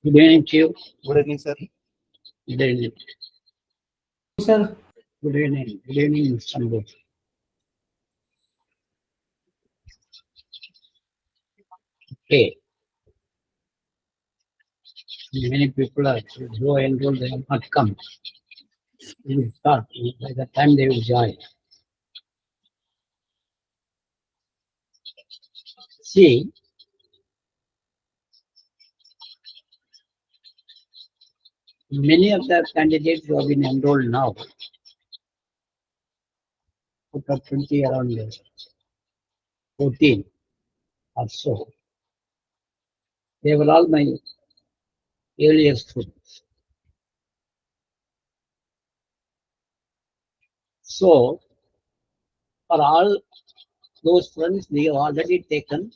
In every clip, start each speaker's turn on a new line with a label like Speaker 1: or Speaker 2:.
Speaker 1: Good evening to you.
Speaker 2: Good evening, sir.
Speaker 1: Good evening.
Speaker 2: Sir,
Speaker 1: Good evening. Good evening, Sambu. Okay. Many people are who are enrolled, they have not come. We will start. By the time they will join. See, many of the candidates who have been enrolled now, out of 20, around 14 or so, they were all my earlier students. So, for all those friends, we have already taken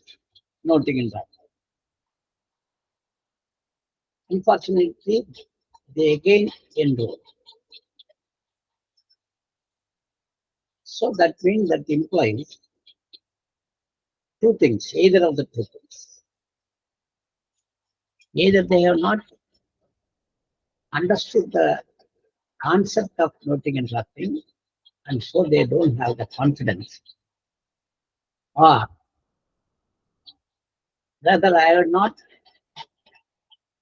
Speaker 1: noting in that. Unfortunately, they again enroll. So that means that implies two things, either of the two things. Either they have not understood the concept of noting and drafting, and so they don't have the confidence, or rather I have not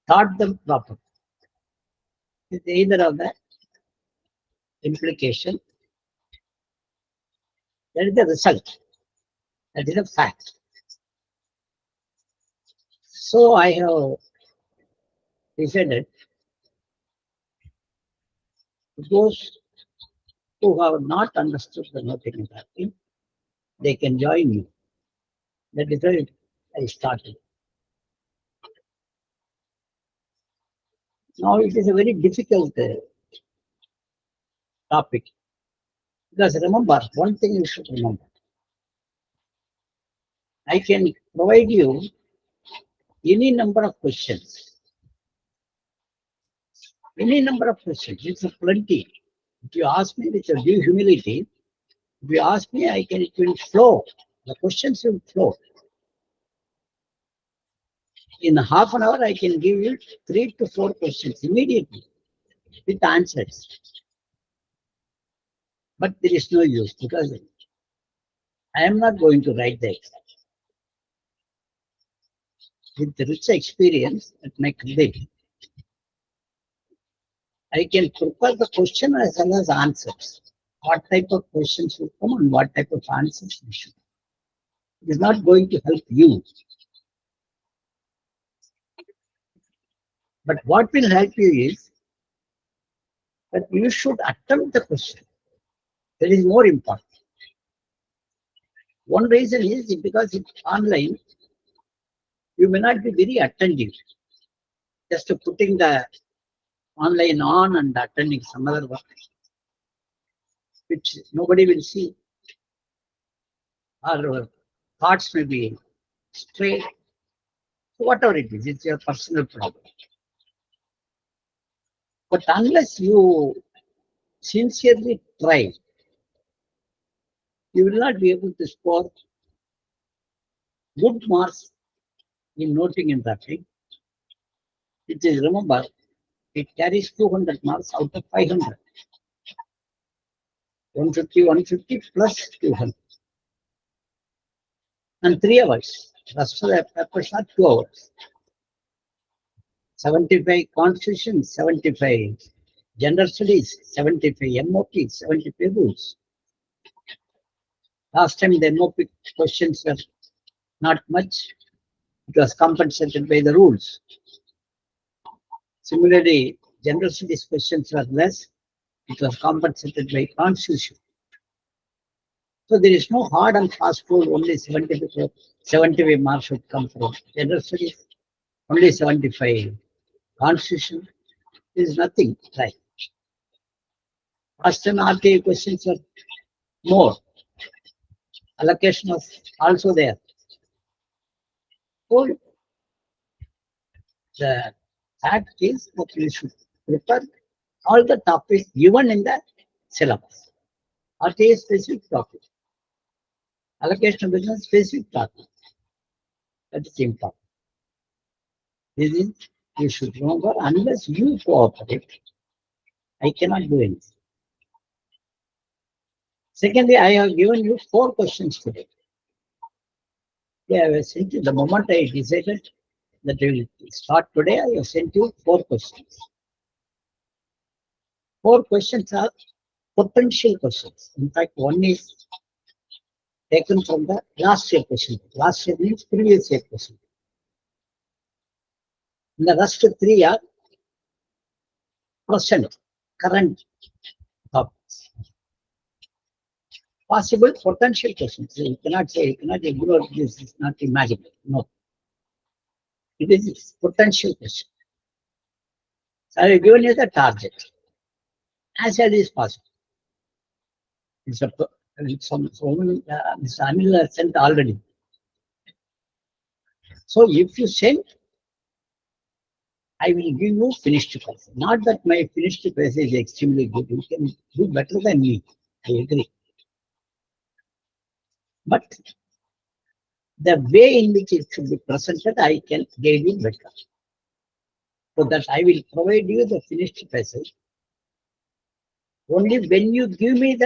Speaker 1: taught them properly. It's either of the implication, that is the result, that is a fact. So I have decided those who have not understood the noting and drafting, they can join me. That is why I started. Now it is a very difficult topic, because remember, one thing you should remember. I can provide you any number of questions. Any number of questions. It's a plenty. If you ask me with a due humility, if you ask me, it will flow. The questions will flow. In half an hour, I can give you 3 to 4 questions immediately with answers. But there is no use, because I am not going to write the exam. With the rich experience at my colleague, I can prepare the question as well as answers. What type of questions will come and what type of answers you should. It is not going to help you. But what will help you is that you should attempt the question. That is more important. One reason is because it's online, you may not be very attentive. Just putting the online on and attending some other work, which nobody will see. Or thoughts may be straight. So whatever it is, it's your personal problem. But unless you sincerely try, you will not be able to score good marks in noting and drafting. It is, remember, it carries 200 marks out of 500. 150 plus 200. And 3 hours. Rest of the papers are 2 hours. 75 constitution, 75 general studies, 75 MOP, 75 rules. Last time the MOP questions were not much. It was compensated by the rules. Similarly, general studies questions were less. It was compensated by constitution. So there is no hard and fast rule, only 75 marks should come from general studies, only 75 constitution. There is nothing right. Last time RTA questions were more. Allocation was also there. So the fact is that we should prepare all the topics given in the syllabus. RTA specific topic. Allocation of business specific topic. That is important. This is You should remember, unless you cooperate, I cannot do anything. Secondly, I have given you 4 questions today. Yeah, I have sent you the moment I decided that we will start today. I have sent you 4 questions. 4 questions are potential questions. In fact, one is taken from the last year question. Last year means previous year question. And the rest 3 are present, current topics. Possible potential questions. You cannot say, you cannot ignore this, is not imaginable. No. It is potential question. So I have given you the target. As early as possible. It's a, Mr. Anil has sent already. So if you send, I will give you finished passage. Not that my finished passage is extremely good. You can do better than me. I agree. But the way in which it should be presented, I can give you better. So that I will provide you the finished passage only when you give me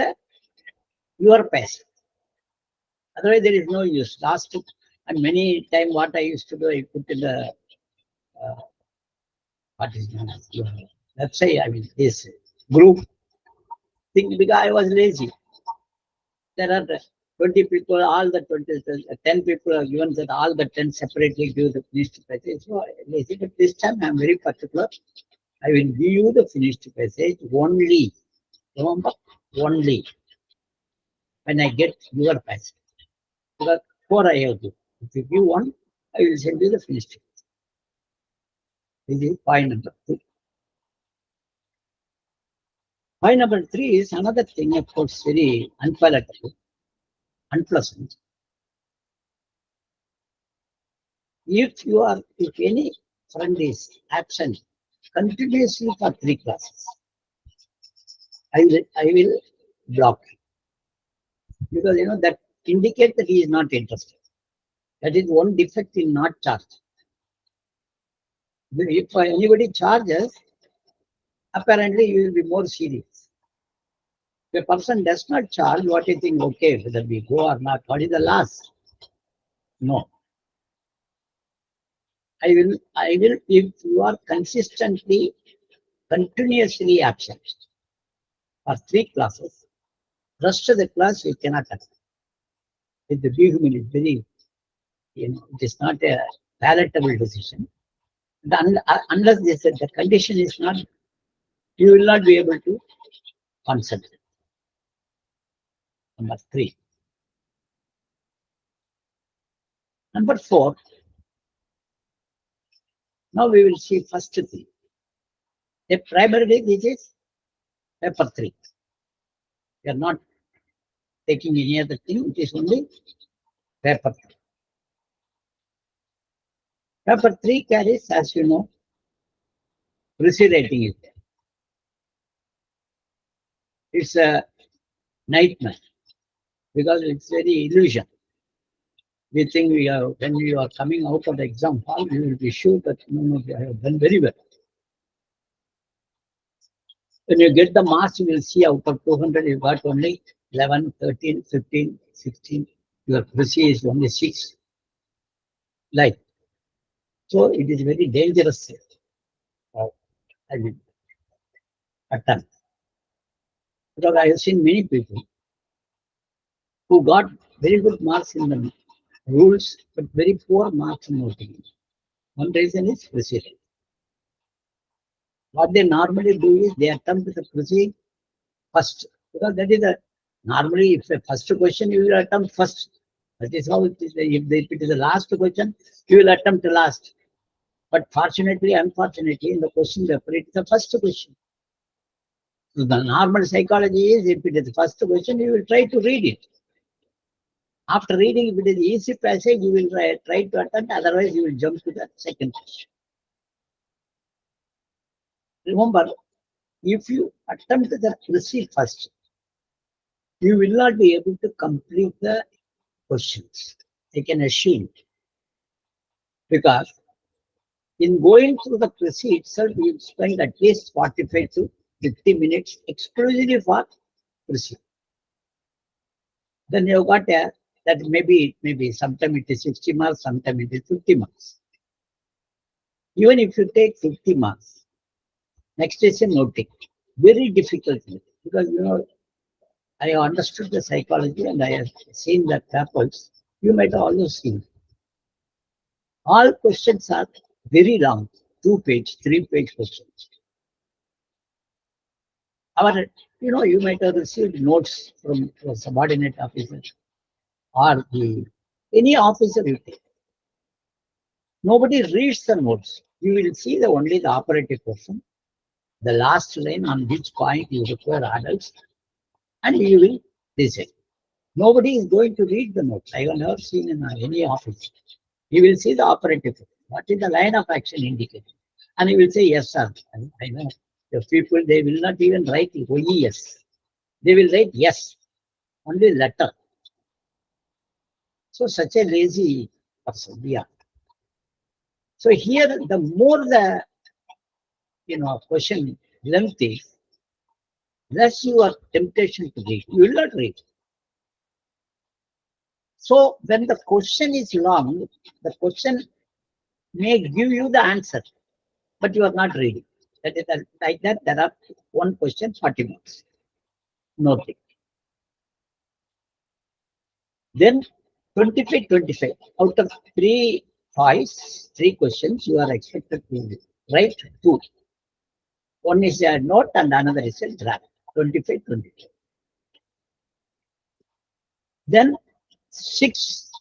Speaker 1: your passage. Otherwise, there is no use. Last and many times, what I used to do, I put in the what is known as your website. I mean, this group thing because I was lazy. There are 20 people, all the 20, 10 people are given that all the 10 separately give the finished passage. So lazy, but this time I am very particular. I will give you the finished passage only. Remember, only when I get your passage. Because 4 I have to. If you give one, I will send you the finished. This is point number 2. Point number 3 is another thing, of course, very unpalatable, unpleasant. If any friend is absent continuously for 3 classes, I will block him. Because that indicates that he is not interested. That is one defect in not charge. If anybody charges, apparently you will be more serious. If a person does not charge, what do you think? Okay, whether we go or not, what is the loss? No. I will, if you are consistently, continuously absent for 3 classes, rest of the class you cannot attend. With the dehuman is very, it is not a palatable decision. Unless the condition is not, you will not be able to concentrate. Number 3. Number 4. Now we will see first 3. The primarily this is paper 3. We are not taking any other thing, it is only paper 3. Paper 3 carries, as you know, preceding is there. It's a nightmare because it's very illusion. We think when we are coming out of the exam hall, we will be sure that no, we have done very well. When you get the marks, you will see out of 200, you got only 11, 13, 15, 16. Your preci is only 6. Like, so it is very dangerous. I mean, attempt. Because I have seen many people who got very good marks in the rules, but very poor marks in voting. One reason is precision. What they normally do is they attempt to proceed first. Because that is normally if the first question you will attempt first. That is how it is. If it is the last question, you will attempt the last. But fortunately, unfortunately, in the question paper, it is the first question. So the normal psychology is if it is the first question, you will try to read it. After reading, if it is easy passage, you will try to attempt, otherwise you will jump to the second question. Remember, if you attempt the proceed first, you will not be able to complete the questions. I can assume. Because In going through the QC itself, you spend at least 45 to 50 minutes exclusively for QC. Then you got a, that maybe sometime it is 60 marks, sometime it is 50 marks. Even if you take 50 marks, next is a noting. Very difficult because I understood the psychology and I have seen the papers. You might also see. All questions are very long, 2-page, 3-page questions. You might have received notes from a subordinate officer or any officer you take. Nobody reads the notes. You will see only the operative question, the last line on which point you require adults, and you will decide. Nobody is going to read the notes. I have never seen in any office. You will see the operative question. What is the line of action indicated? And you will say, yes, sir. I know. The people, they will not even write yes. They will write yes, only letter. So such a lazy person we are. So here, the more the question length is, less your temptation to read. You will not read. So when the question is long, the question may give you the answer, but you are not reading. That is like that. There are one question, 40 marks. Nothing. Then 25. Out of 3 questions, you are expected to write 2. One is a note and another is a draft. 25. Then 6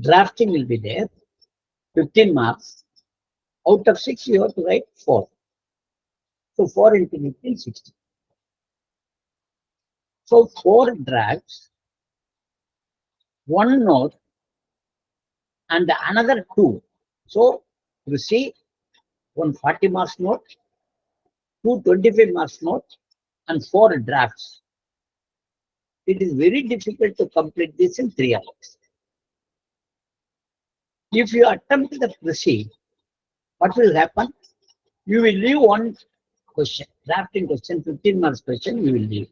Speaker 1: drafting will be there. 15 marks. Out of 6, you have to write 4. So 4 into 15, 60. So 4 drafts, 1 note, and another 2. So you see, 1 40 marks note, 2 25 marks note, and 4 drafts. It is very difficult to complete this in 3 hours. If you attempt the proceed, what will happen? You will leave 1 question, drafting question, 15 marks question, you will leave.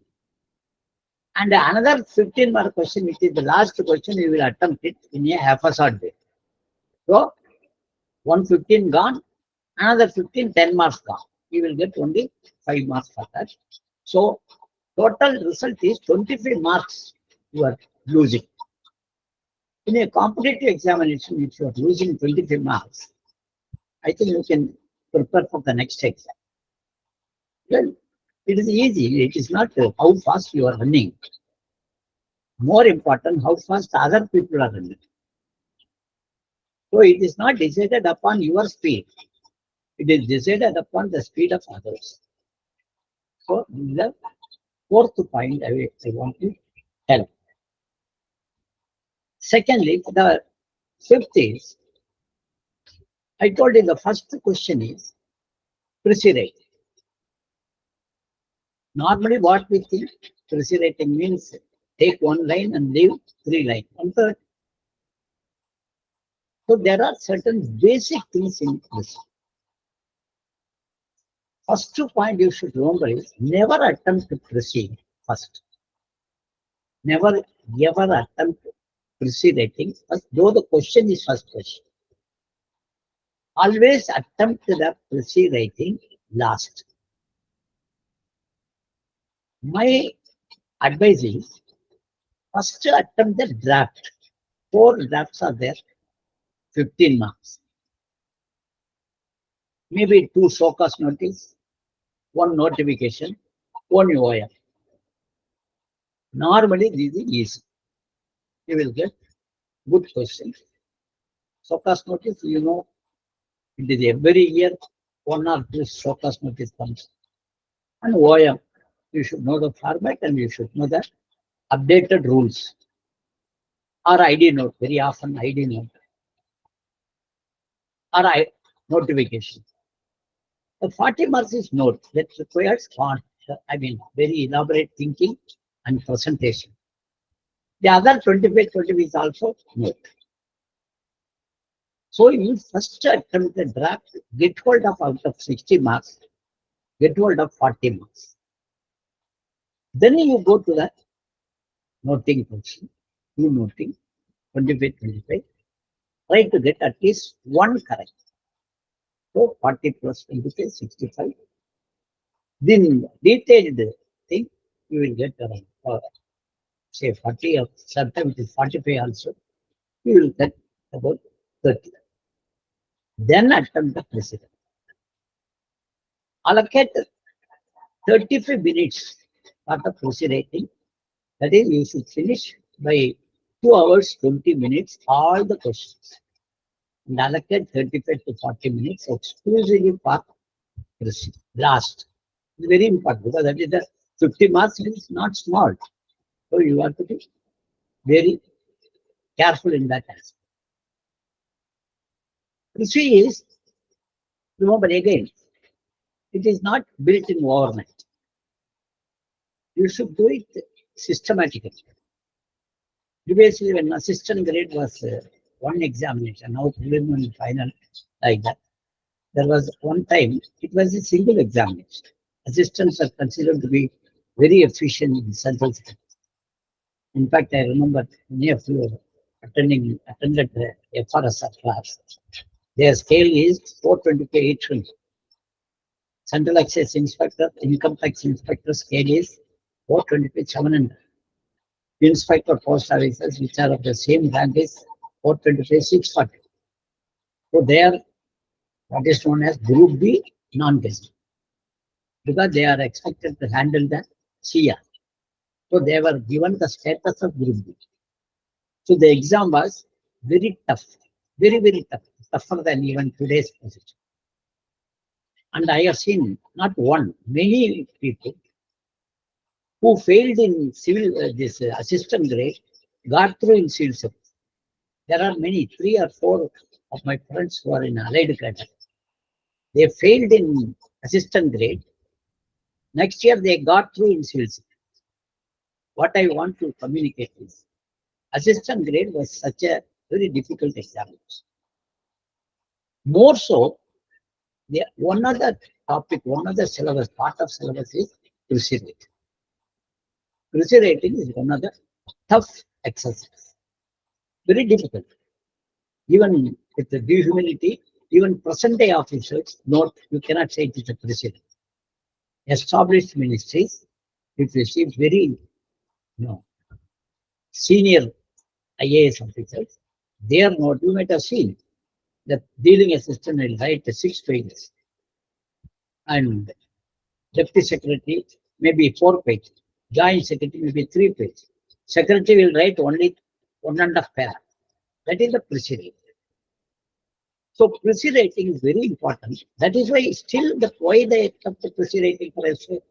Speaker 1: And another 15 mark question, which is the last question, you will attempt it in a half-a-short way. So 115 gone, another 15, 10 marks gone. You will get only 5 marks for that. So total result is 25 marks you are losing. In a competitive examination, if you are losing 25 marks, I think you can prepare for the next exam. Well, it is easy. It is not how fast you are running. More important, how fast other people are running. So it is not decided upon your speed. It is decided upon the speed of others. So the 4th point I want to tell. Secondly, the 5th is, I told you the first question is preceding. Normally what we think preceding means take 1 line and leave 3 lines. So there are certain basic things in this. First point you should remember is never attempt to proceed first. Never ever attempt preceding first, though the question is first question. Always attempt the preceding last. My advice is first attempt the draft. 4 drafts are there, 15 marks. Maybe 2 showcase notice, 1 notification, 1 OIM. Normally this is easy. You will get good questions. Showcase notice, it is every year 1 or 2 showcase notice comes. And OIM, you should know the format and you should know the updated rules. Or ID note, very often ID note. Or notification. The 40 marks is note that requires very elaborate thinking and presentation. The other 25 is also note. So you first attempt the draft, get hold of out of 60 marks, get hold of 40 marks. Then you go to the noting portion, you noting 25, 25, try to get at least one correct. So 40 plus 25, 65. Then detailed thing, you will get around, say 40 or sometimes it is 45 also, you will get about 30. Then attempt the president. Allocate 35 minutes for the proceeding. That is, you should finish by 2 hours 20 minutes all the questions. And allocate 35 to 40 minutes exclusively for proceeding. Last. It's very important because that is the 50 marks is not small. So you have to be very careful in that aspect. History is, remember again, it is not built in overnight. You should do it systematically. Previously, when assistant grade was one examination, now preliminary final, like that, there was one time, it was a single examination. Assistants are considered to be very efficient in central secretary. In fact, I remember many of you attended the FRSR class. Their scale is 425, 820. Central Excise Inspector, Income Tax Inspector scale is 425, 700. Inspector Post Officers, which are of the same rank, is 425, 640. So they are what is known as Group B non-guest because they are expected to handle the CR. So they were given the status of Group B. So the exam was very tough, very, very tough, tougher than even today's position. And I have seen not one, many people who failed in civil, this assistant grade, got through in civil service. There are many, 3 or 4 of my friends who are in allied cadre. They failed in assistant grade. Next year they got through in civil service. What I want to communicate is, assistant grade was such a very difficult examination. More so, one other topic, one other syllabus, part of syllabus is crucial rating. Crucial rating is one of the tough exercises. Very difficult. Even with the due humility, even present day officers note you cannot say it is a precedent. Established ministries, if you see very senior IAS officers, their note you might have seen the dealing assistant will write 6 pages and deputy secretary maybe 4 pages, joint secretary maybe 3 pages. Secretary will write only 1.5 paragraph. That is the procedure. So procedure rating is very important. That is why still why they accept the procedure rating for SO.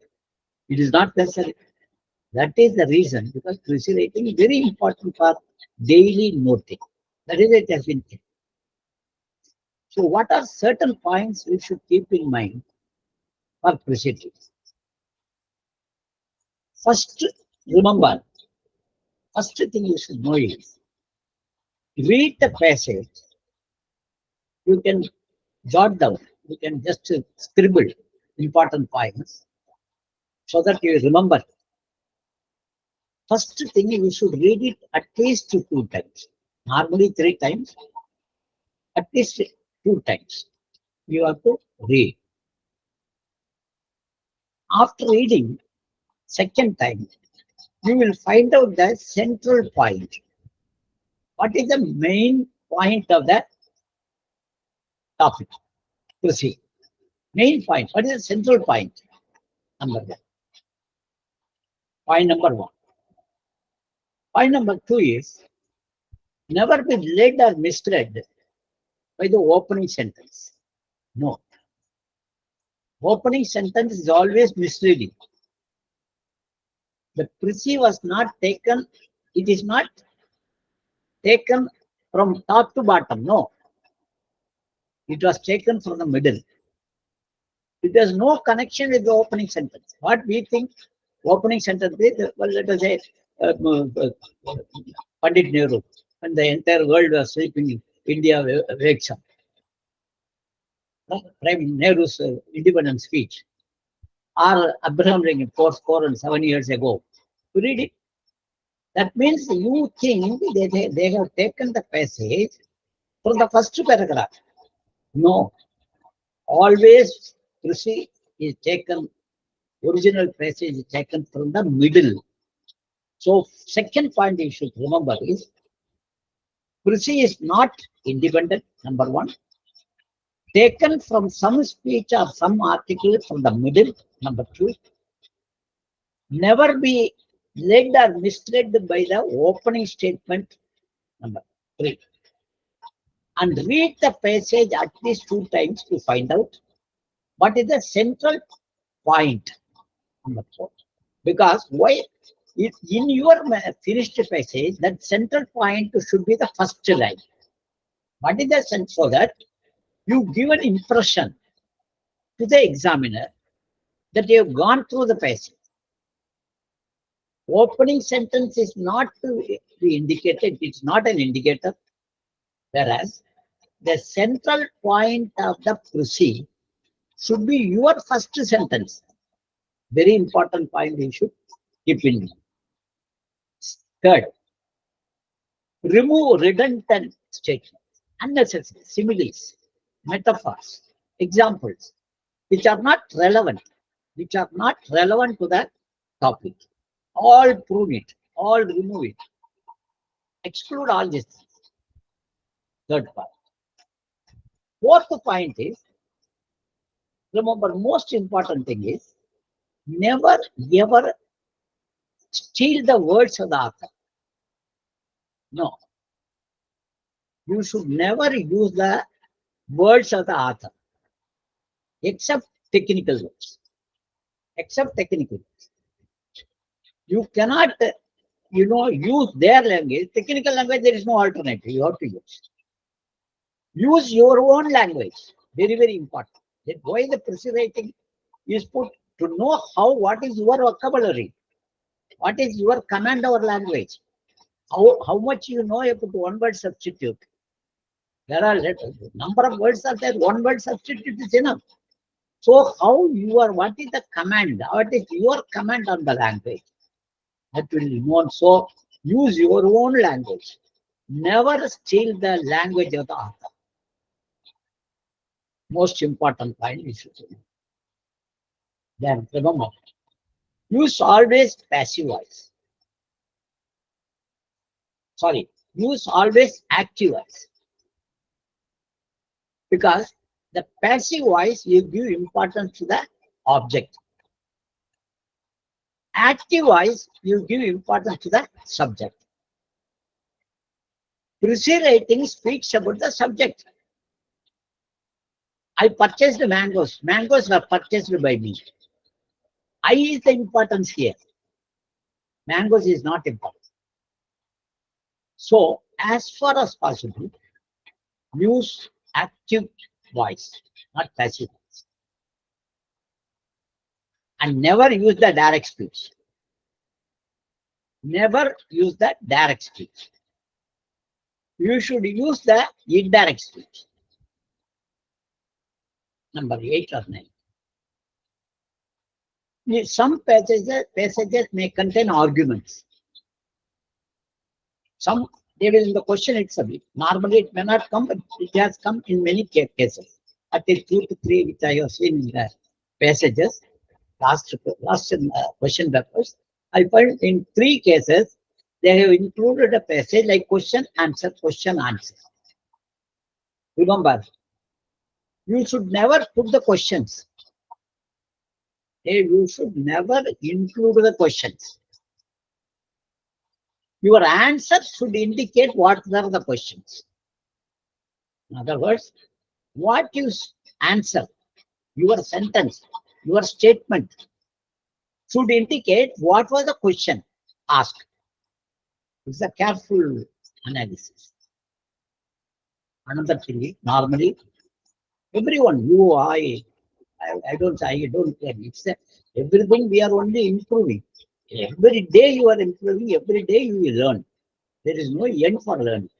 Speaker 1: It is not necessary. That is the reason because procedure rating is very important for daily noting. That is it has been kept. So what are certain points we should keep in mind for procedures? First, remember, first thing you should know is, read the passage, you can jot down, you can just scribble important points so that you remember. First thing, you should read it at least 2 times, normally 3 times, at least 2 times. You have to read. After reading, second time, you will find out the central point. What is the main point of that topic? Proceed. Main point. What is the central point? Number 1. Point number 1. Point number 2 is, never be led or misled by the opening sentence. No. Opening sentence is always misleading. The precis was not taken, it is not taken from top to bottom. No. It was taken from the middle. It has no connection with the opening sentence. What we think opening sentence is, well, let us say, Pandit Nehru, when the entire world was sleeping, India wakes up. Prime Nehru's independence speech, or Abraham Lincoln, 407 years ago. You read it. That means you think they have taken the passage from the first paragraph. No. Always Krishi is taken, original passage is taken from the middle. So second point you should remember is Krishi is not independent, number one. Taken from some speech or some article from the middle, number two. Never be led or misled by the opening statement, number three. And read the passage at least 2 times to find out what is the central point, number four. Because why? In your finished passage, that central point should be the first line. What is the sense? So that you give an impression to the examiner that you have gone through the passage. Opening sentence is not to be indicated, it's not an indicator. Whereas the central point of the proceed should be your first sentence. Very important point you should keep in mind. Third, remove redundant statements, unnecessary similes, metaphors, examples, which are not relevant to the topic. All prune it, all remove it, exclude all this. Third point. Fourth point is, remember, most important thing is, never ever steal the words of the author. No. You should never use the words of the author, except technical words. Except technical words. You cannot, use their language. Technical language, there is no alternative. You have to use. Use your own language. Very, very important. That's why the prescribing is put to know what is your vocabulary, what is your command over language, how much you know about one word substitute. There are number of words are there, one word substitute is enough. So what is the command? What is your command on the language? That will be known. So use your own language. Never steal the language of the author. Most important point is then remember, use always passive voice. Sorry, use always active voice. Because the passive voice will give importance to the object. Active voice will give importance to the subject. Precis writing speaks about the subject. I purchased mangoes. Mangoes were purchased by me. I is the importance here. Mangoes is not important. So, as far as possible, use active voice, not passive voice. And never use the direct speech. Never use the direct speech. You should use the indirect speech. Number 8 or 9. Some passages may contain arguments. Some, there is in the question itself. Normally it may not come, but it has come in many cases. At least 2 to 3 which I have seen in the passages, last question papers, I find in 3 cases they have included a passage like question, answer, question, answer. Remember, you should never put the questions. You should never include the questions. Your answer should indicate what are the questions. In other words, what you answer, your sentence, your statement should indicate what was the question asked. It's a careful analysis. Another thing is, normally, everyone, you, I don't care. It's everything we are only improving. Every day you are improving, every day you will learn. There is no end for learning.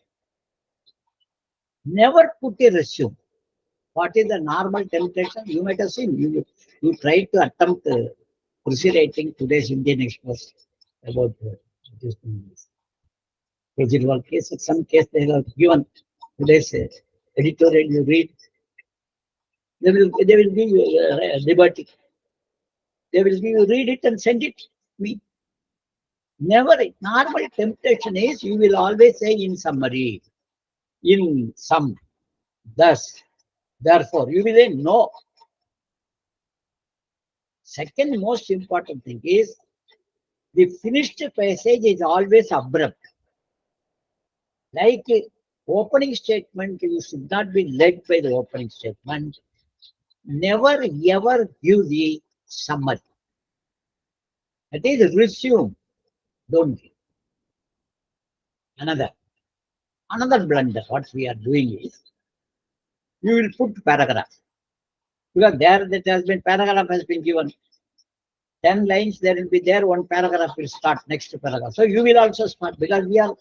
Speaker 1: Never put a resume. What is the normal temptation? You might have seen. You try to attempt writing today's Indian Express about this Kejriwal case. In some case, they have given today's editorial. You read, they will give you liberty. They will give you read it and send it to me. Never. Normal temptation is you will always say in summary, in some, thus, therefore. You will say no. Second most important thing is the finished passage is always abrupt. Like opening statement, you should not be led by the opening statement. Never ever give the summary. That is resume. Don't give. Another blunder. What we are doing is you will put paragraph. Because there that has been paragraph has been given. 10 lines, there will be there, one paragraph will start, next paragraph. So you will also start because we are,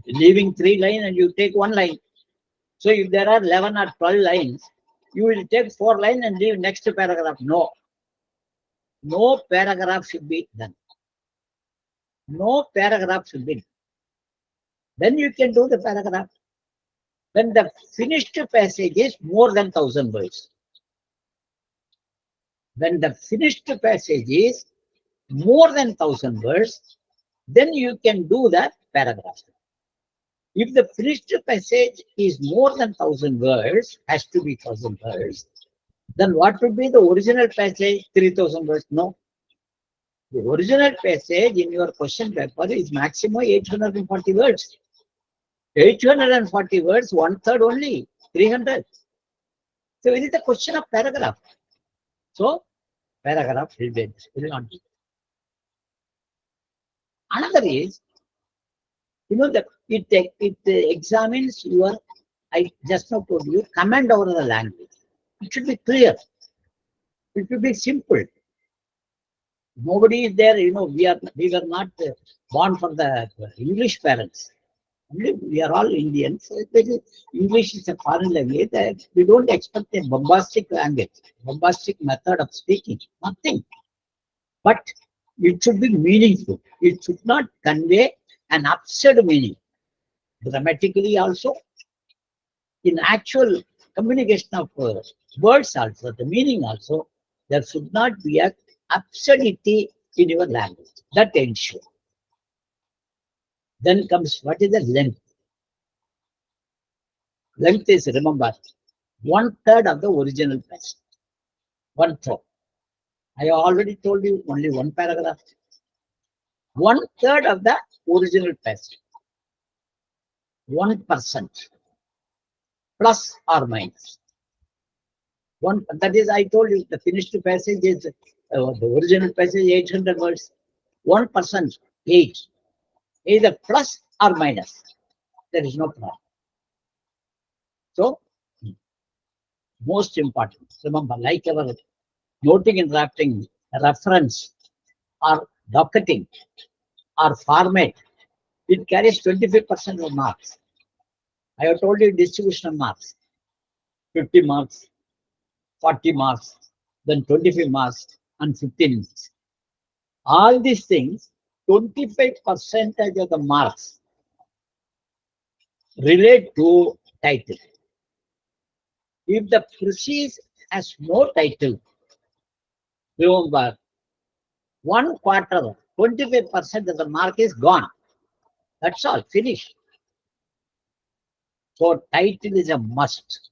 Speaker 1: leaving 3 lines and you take 1 line. So if there are 11 or 12 lines, you will take 4 lines and leave next paragraph. No. No paragraph should be done. No paragraph should be done. Then you can do the paragraph. When the finished passage is more than 1,000 words. When the finished passage is more than 1,000 words, then you can do that paragraph. If the finished passage is more than 1,000 words, has to be 1,000 words, then what would be the original passage? 3,000 words? No. The original passage in your question paper is maximum 840 words. 840 words, 1/3 only, 300. So it is a question of paragraph. So paragraph will not be. Another is, that it examines your, I just now told you, command over the language. It should be clear. It should be simple. Nobody is there, we were not born for the English parents. We are all Indians. English is a foreign language. We don't expect a bombastic language, bombastic method of speaking. Nothing. But it should be meaningful. It should not convey an absurd meaning. Grammatically also, in actual communication of words also, the meaning also, there should not be an absurdity in your language. That ensure. Then comes what is the length? Length is, remember, 1/3 of the original passage. 1/3. I already told you only one paragraph. 1/3 of the original passage. 1% plus or minus. That is, I told you the finished passage is the original passage 800 words. 1% 8, either plus or minus. There is no problem. So, most important, remember, like our noting and drafting, reference or docketing or format, it carries 25% of marks. I have told you distribution of marks, 50 marks, 40 marks, then 25 marks and 15 marks. All these things, 25% of the marks relate to title. If the thesis has no title, remember, 1/4, 25% of the mark is gone. That's all, finished. So title is a must.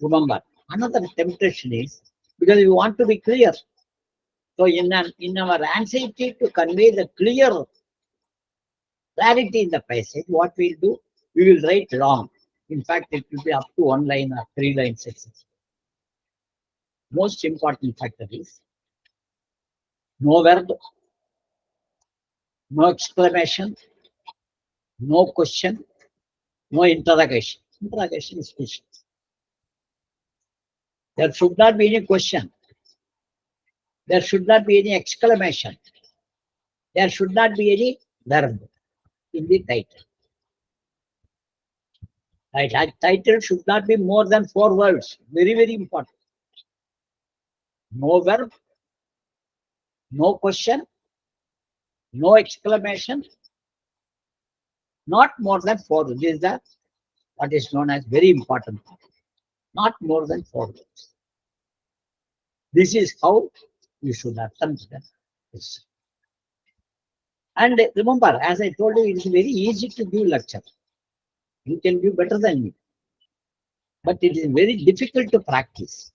Speaker 1: Remember, another temptation is, because we want to be clear. So in our anxiety to convey the clarity in the passage, what we'll do, we will write long. In fact, it will be up to 1 line or 3 lines. Most important factor is no verb, no exclamation, no question, no interrogation. Interrogation is question. There should not be any question. There should not be any exclamation. There should not be any verb. in the title. Right? That title should not be more than 4 words. Very, very important. No verb, no question, no exclamation, not more than 4 words. This is the what is known as very important. Not more than 4 words. This is how you should attempt this. And remember, as I told you, it is very easy to give lecture. You can do better than me. But it is very difficult to practice.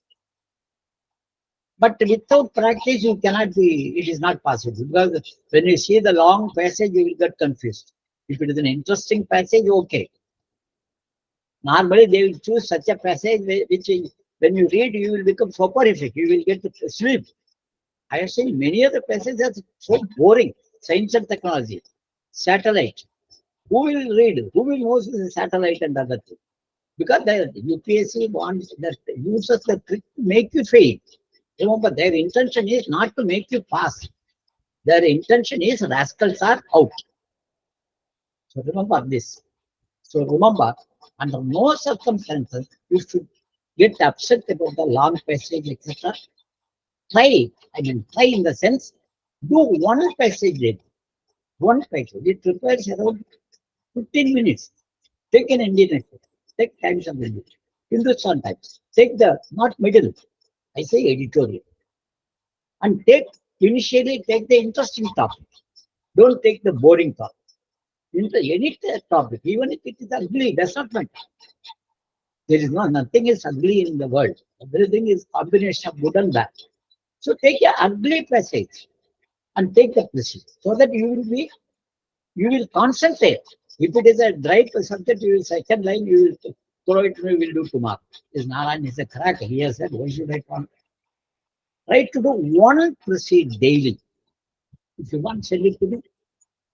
Speaker 1: But without practice, you cannot be, it is not possible. Because when you see the long passage, you will get confused. If it is an interesting passage, okay. Normally, they will choose such a passage which when you read, you will become soporific. You will get to sleep. I have seen many other passages that are so boring. Science and technology, satellite. Who will read? Who will know the satellite and other things? Because the UPSC wants that uses the trick to make you fail. Remember, their intention is not to make you pass. Their intention is rascals are out. So remember this. So remember, under no circumstances you should get upset about the long passage, etc. Try in the sense, do one passage read. One passage. It requires around 15 minutes. Take an Indian Express. Take Times of India. Hindustan Times. Take the, not middle, I say editorial. And initially take the interesting topic. Don't take the boring topic. Any topic, even if it is ugly, does not matter. There is nothing is ugly in the world. Everything is combination of good and bad. So take an ugly passage and take the passage so that you will concentrate. If it is a dry subject, you will second line, you will throw it, we will do tomorrow. This Narayan is a crack. He has said, why should I come? Try to do one proceed daily. If you want to send it to me,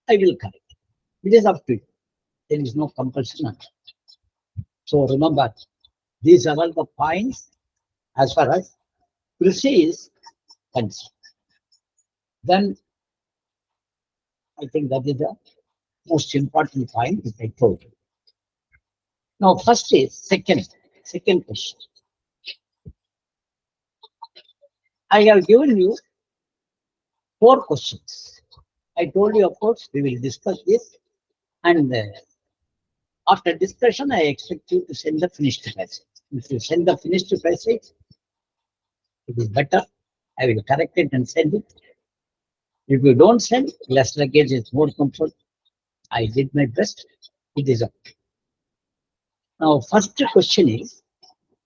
Speaker 1: I will correct. It is up to you. There is no compulsion on that. So remember, these are all the points as far as proceed is concerned. Then I think that is the most important point that I told you. Now, first is second question. I have given you 4 questions. I told you, of course, we will discuss this, and after discussion, I expect you to send the finished passage. If you send the finished passage, it is better. I will correct it and send it. If you don't send, less luggage is more comfort. I did my best. It is okay. Now, first question is,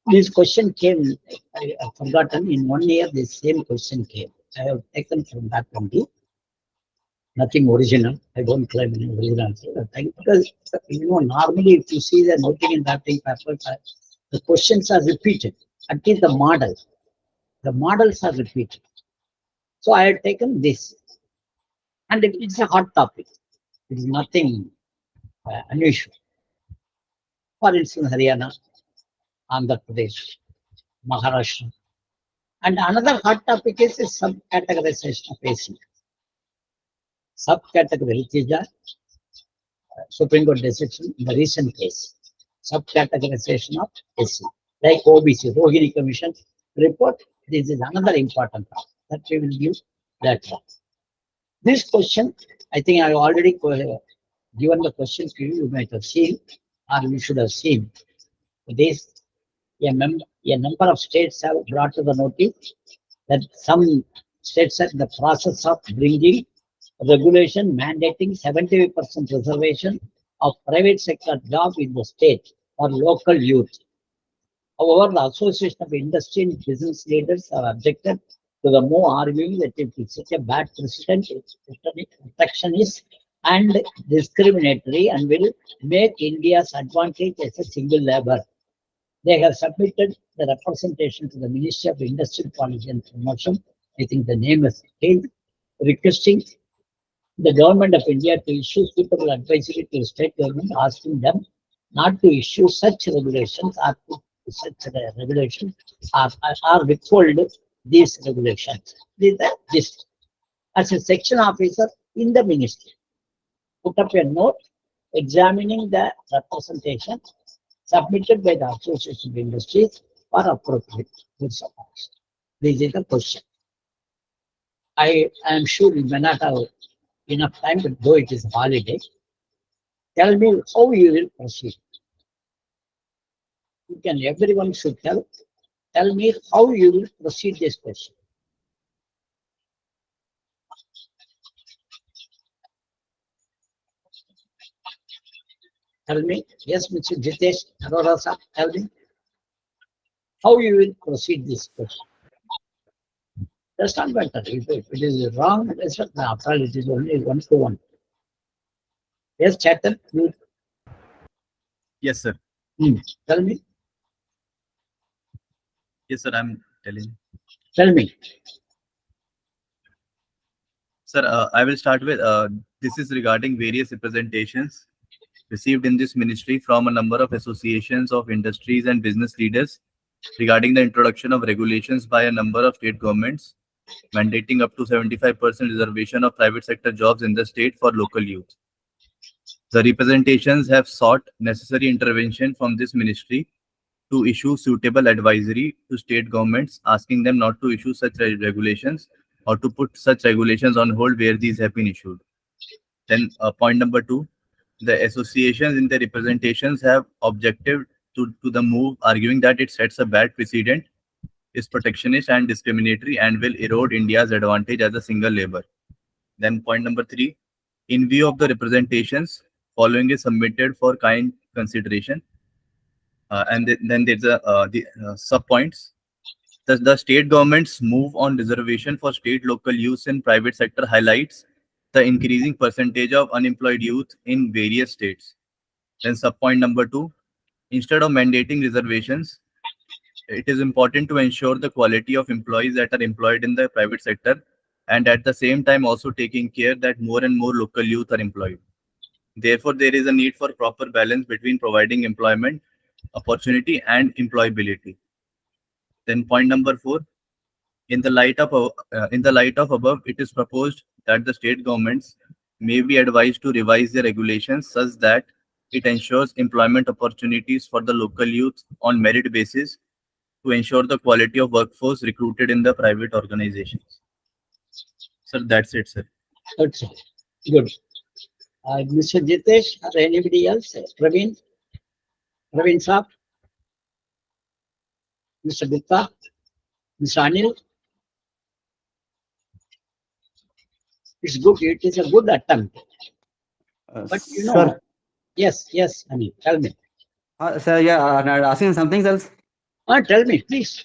Speaker 1: this question came, I have forgotten, in 1 year, the same question came. I have taken from that only. Nothing original. I don't claim any original. Because, normally if you see the noting and drafting paper, the questions are repeated. At least the model. The models are repeated. So I had taken this. And it's a hot topic. It is nothing unusual. For instance, Haryana, Andhra Pradesh, Maharashtra. And another hot topic is subcategorization of AC. Subcategory, which is the Supreme Court decision in the recent case. Subcategorization of AC. Like OBC, Rohini Commission report. This is another important part that we will give later. This question, I think I already given the question to you. You might have seen, or you should have seen. This a number of states have brought to the notice that some states are in the process of bringing regulation mandating 75% reservation of private sector job in the state for local youth. However, the Association of Industry and Business Leaders have objected to the move, arguing that it is such a bad precedent, it's protectionist and discriminatory, and will make India's advantage as a single labor. They have submitted the representation to the Ministry of Industry, Policy and Promotion. I think the name is changed, requesting the government of India to issue suitable advisory to the state government, asking them not to issue such regulations or withhold these regulations. This as a section officer in the ministry put up a note examining the representation submitted by the Association of Industries for appropriate response. This is the question. I am sure you may not have enough time, but though it is holiday, tell me how you will proceed. You can, everyone should tell me how you will proceed this question. Tell me, yes, Mr. Jitesh Arora sir, tell me how you will proceed this question. That's not better. If it is wrong, that's not, after all, it is only 1-to-1. Yes, Chetan, you
Speaker 3: Yes, sir.
Speaker 1: tell me.
Speaker 3: Yes, sir. I'm telling.
Speaker 1: Tell me.
Speaker 3: Sir, I will start with this is regarding various representations received in this ministry from a number of associations of industries and business leaders regarding the introduction of regulations by a number of state governments mandating up to 75% reservation of private sector jobs in the state for local youth. The representations have sought necessary intervention from this ministry to issue suitable advisory to state governments, asking them not to issue such regulations or to put such regulations on hold where these have been issued. Then point number 2, the associations in their representations have objected to the move, arguing that it sets a bad precedent, is protectionist and discriminatory, and will erode India's advantage as a single labor. Then point number 3, in view of the representations, following is submitted for kind consideration. Then there's the sub points. The state government's move on reservation for state local use in private sector highlights the increasing percentage of unemployed youth in various states. Then sub point number 2, instead of mandating reservations, it is important to ensure the quality of employees that are employed in the private sector, and at the same time also taking care that more and more local youth are employed. Therefore, there is a need for proper balance between providing employment opportunity and employability. Then point number 4, in the light of above, it is proposed that the state governments may be advised to revise their regulations such that it ensures employment opportunities for the local youth on merit basis to ensure the quality of workforce recruited in the private organizations. Sir, that's it, sir.
Speaker 1: That's all. Good. Mr. Jitesh or anybody else? Praveen? Praveen Saab? Mr. Gupta? Mr. Anil? It's good. It is a good attempt. But you know,
Speaker 2: Sir,
Speaker 1: yes, Anil, tell me.
Speaker 2: sir, yeah, asking something else.
Speaker 1: Tell me, please.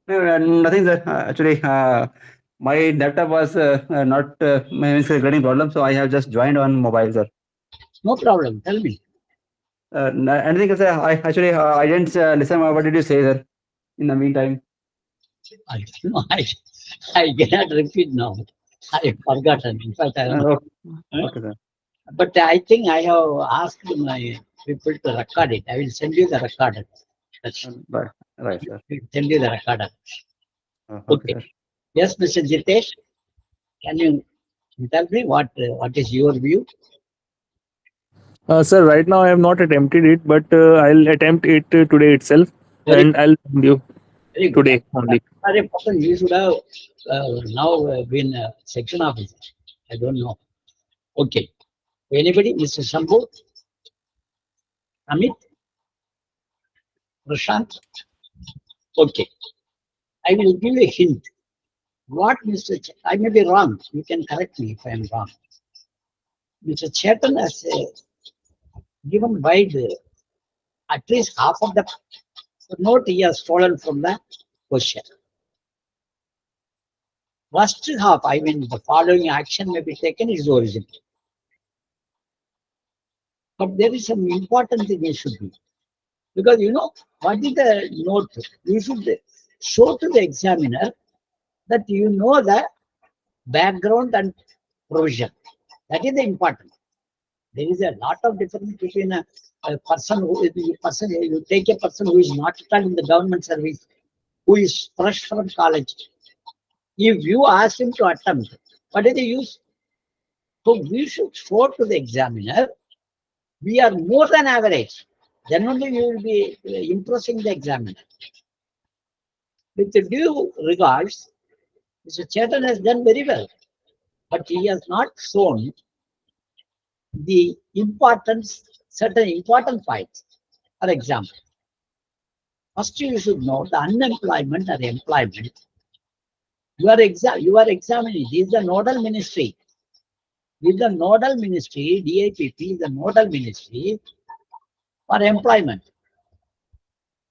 Speaker 2: No, nothing, sir. Actually, my laptop was not means getting problem, so I have just joined on mobile, sir.
Speaker 1: No problem. Tell me.
Speaker 2: Anything else, sir? I actually I didn't listen. What did you say, sir? In the meantime,
Speaker 1: I don't know. I cannot repeat now. I have forgotten. In fact, I don't know.
Speaker 2: okay, sir.
Speaker 1: But I think I have asked my people to record it. I will send you the recorder.
Speaker 2: Bye. Right, sir.
Speaker 1: I will send you the recorder.
Speaker 2: Okay,
Speaker 1: Okay.
Speaker 2: sir.
Speaker 1: Yes, Mr. Jitesh, can you tell me what is your view?
Speaker 4: Sir, right now I have not attempted it, but I'll attempt it today itself,
Speaker 1: Very-
Speaker 4: and I'll send you
Speaker 1: Very good.
Speaker 4: today only.
Speaker 1: Very important. You should have now been a section officer. I don't know. Okay. Anybody? Mr. Shambhu? Amit? Prashant? Okay. I will give you a hint. What Mr. I may be wrong. You can correct me if I am wrong. Mr. Chetan has given wide, at least half of the note he has stolen from the question. First half, I mean, the following action may be taken is original. But there is some important thing you should do. Because you know, what is the note? You should show to the examiner that you know the background and provision. That is the important. There is a lot of difference between a person you take a person who is not at all in the government service, who is fresh from college. If you ask him to attempt, what is the use? So we should show to the examiner we are more than average, then only we will be impressing the examiner. With due regards, Mr. Chetan has done very well, but he has not shown the importance, certain important points. For example, first you should know the unemployment or employment. You are examining. This is the nodal ministry. This is the nodal ministry. DIPP is the nodal ministry for employment.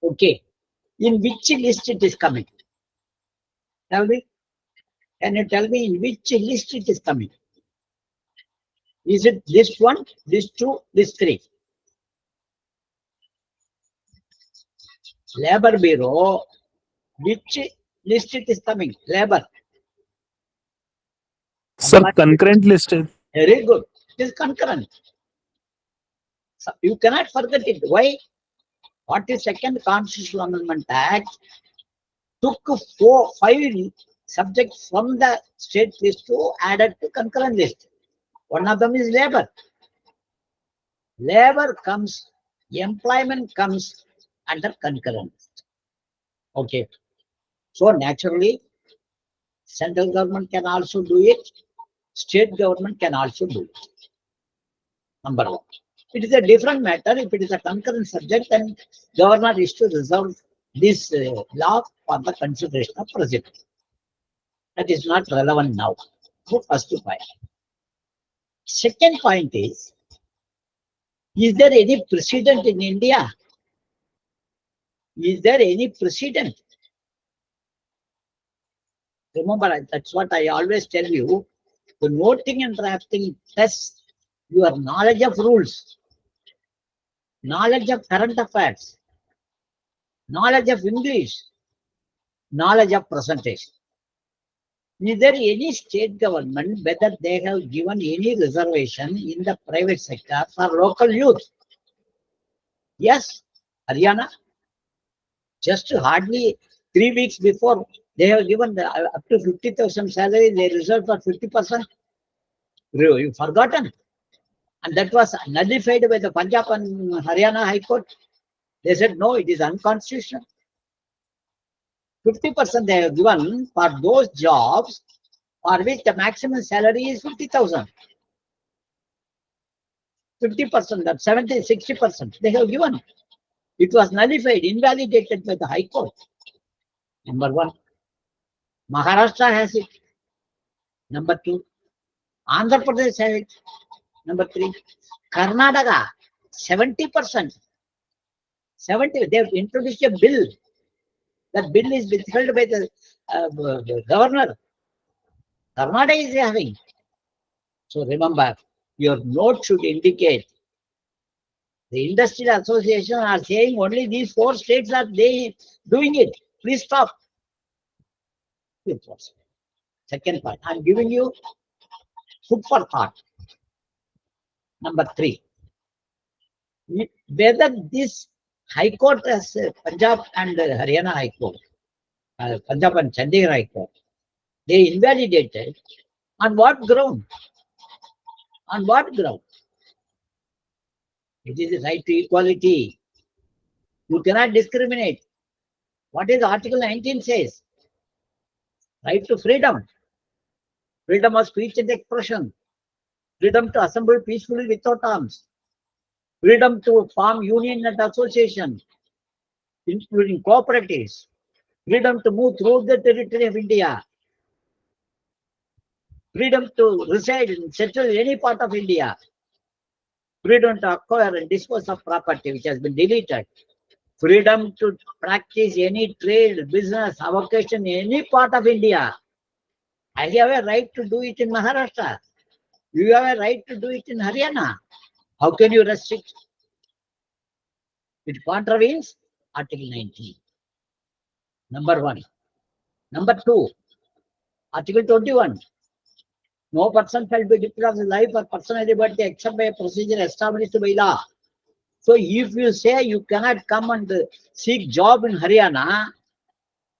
Speaker 1: Okay. In which list it is coming? Tell me. Can you tell me in which list it is coming? Is it list 1, list 2, list 3? Labor Bureau, which list it is coming? Labor.
Speaker 4: Sir, concurrent listed.
Speaker 1: Very good. It is concurrent. So you cannot forget it. Why? 42nd Constitutional Amendment Act took 5 subjects from the state list to added to concurrent list. One of them is labor. Labor comes, employment comes under concurrent. Okay. So naturally, central government can also do it. State government can also do it. Number 1. It is a different matter. If it is a concurrent subject, then governor is to reserve this law for the consideration of president. That is not relevant now. So first point. Second point is there any precedent in India? Is there any precedent? Remember, that's what I always tell you. The noting and drafting tests your knowledge of rules, knowledge of current affairs, knowledge of English, knowledge of presentation. Is there any state government whether they have given any reservation in the private sector for local youth? Yes, Haryana. Just hardly 3 weeks before, they have given up to 50,000 salary, they reserved for 50%. You've forgotten. And that was nullified by the Punjab and Haryana High Court. They said, no, it is unconstitutional. 50% they have given for those jobs for which the maximum salary is 50,000. 50%, that 70, 60% they have given. It was nullified, invalidated by the High Court. Number 1. Maharashtra has it. Number 2. Andhra Pradesh has it. Number 3. Karnataka, 70%. 70, they have introduced a bill. That bill is withheld by the governor. Karnataka is having. So remember, your note should indicate the industrial association are saying only these 4 states are they doing it. Please stop. Second point, I'm giving you food for thought. Number 3, whether this High Court as Punjab and Haryana High Court, Punjab and Chandigarh High Court, they invalidated on what ground? On what ground? It is the right to equality. You cannot discriminate. What is Article 19 says? Right to freedom. Freedom of speech and expression. Freedom to assemble peacefully without arms. Freedom to form union and association, including cooperatives. Freedom to move through the territory of India. Freedom to reside and settle in any part of India. Freedom to acquire and dispose of property which has been deleted. Freedom to practice any trade, business, avocation in any part of India. I have a right to do it in Maharashtra. You have a right to do it in Haryana. How can you restrict? It contravenes Article 19. Number 1. Number 2, Article 21. No person shall be deprived of his life or personal liberty except by a procedure established by law. So if you say you cannot come and seek job in Haryana,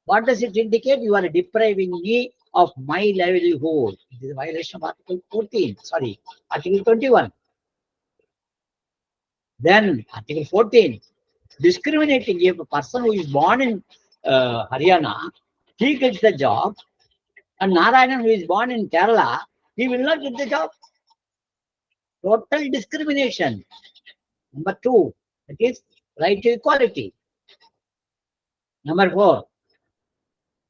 Speaker 1: what does it indicate? You are depriving me of my livelihood. It is a violation of Article 14, sorry, Article 21. Then Article 14, discriminating if a person who is born in Haryana, he gets the job, and Narayanan who is born in Kerala, he will not get the job. Total discrimination. Number 2, that is right to equality. Number 4,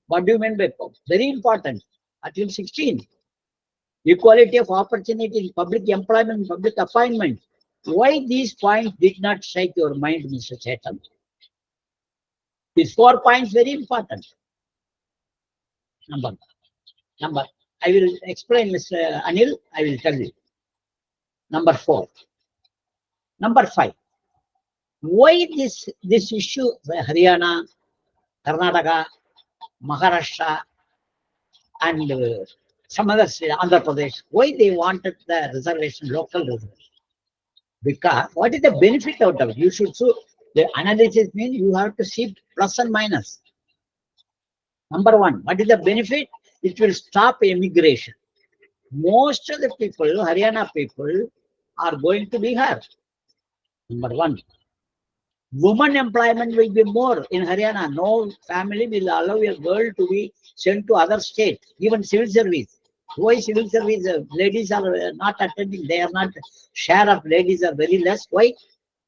Speaker 1: what do you mean by very important? Article 16, equality of opportunity in public employment, public appointment. Why these points did not strike your mind, Mr. Chetan? These 4 points very important. Number, I will explain, Mr. Anil, I will tell you. Number 4. Number 5. Why this issue, Haryana, Karnataka, Maharashtra, and some other state, Andhra Pradesh, why they wanted the reservation, local reservation? Because what is the benefit out of it? You should, so the analysis means you have to see plus and minus. Number 1, what is the benefit? It will stop immigration. Most of the people, Haryana people, are going to Bihar. Number 1. Women employment will be more in Haryana. No family will allow a girl to be sent to other state, even civil service. Why civil service? Ladies are not attending. They are not, share of ladies are very less. Why?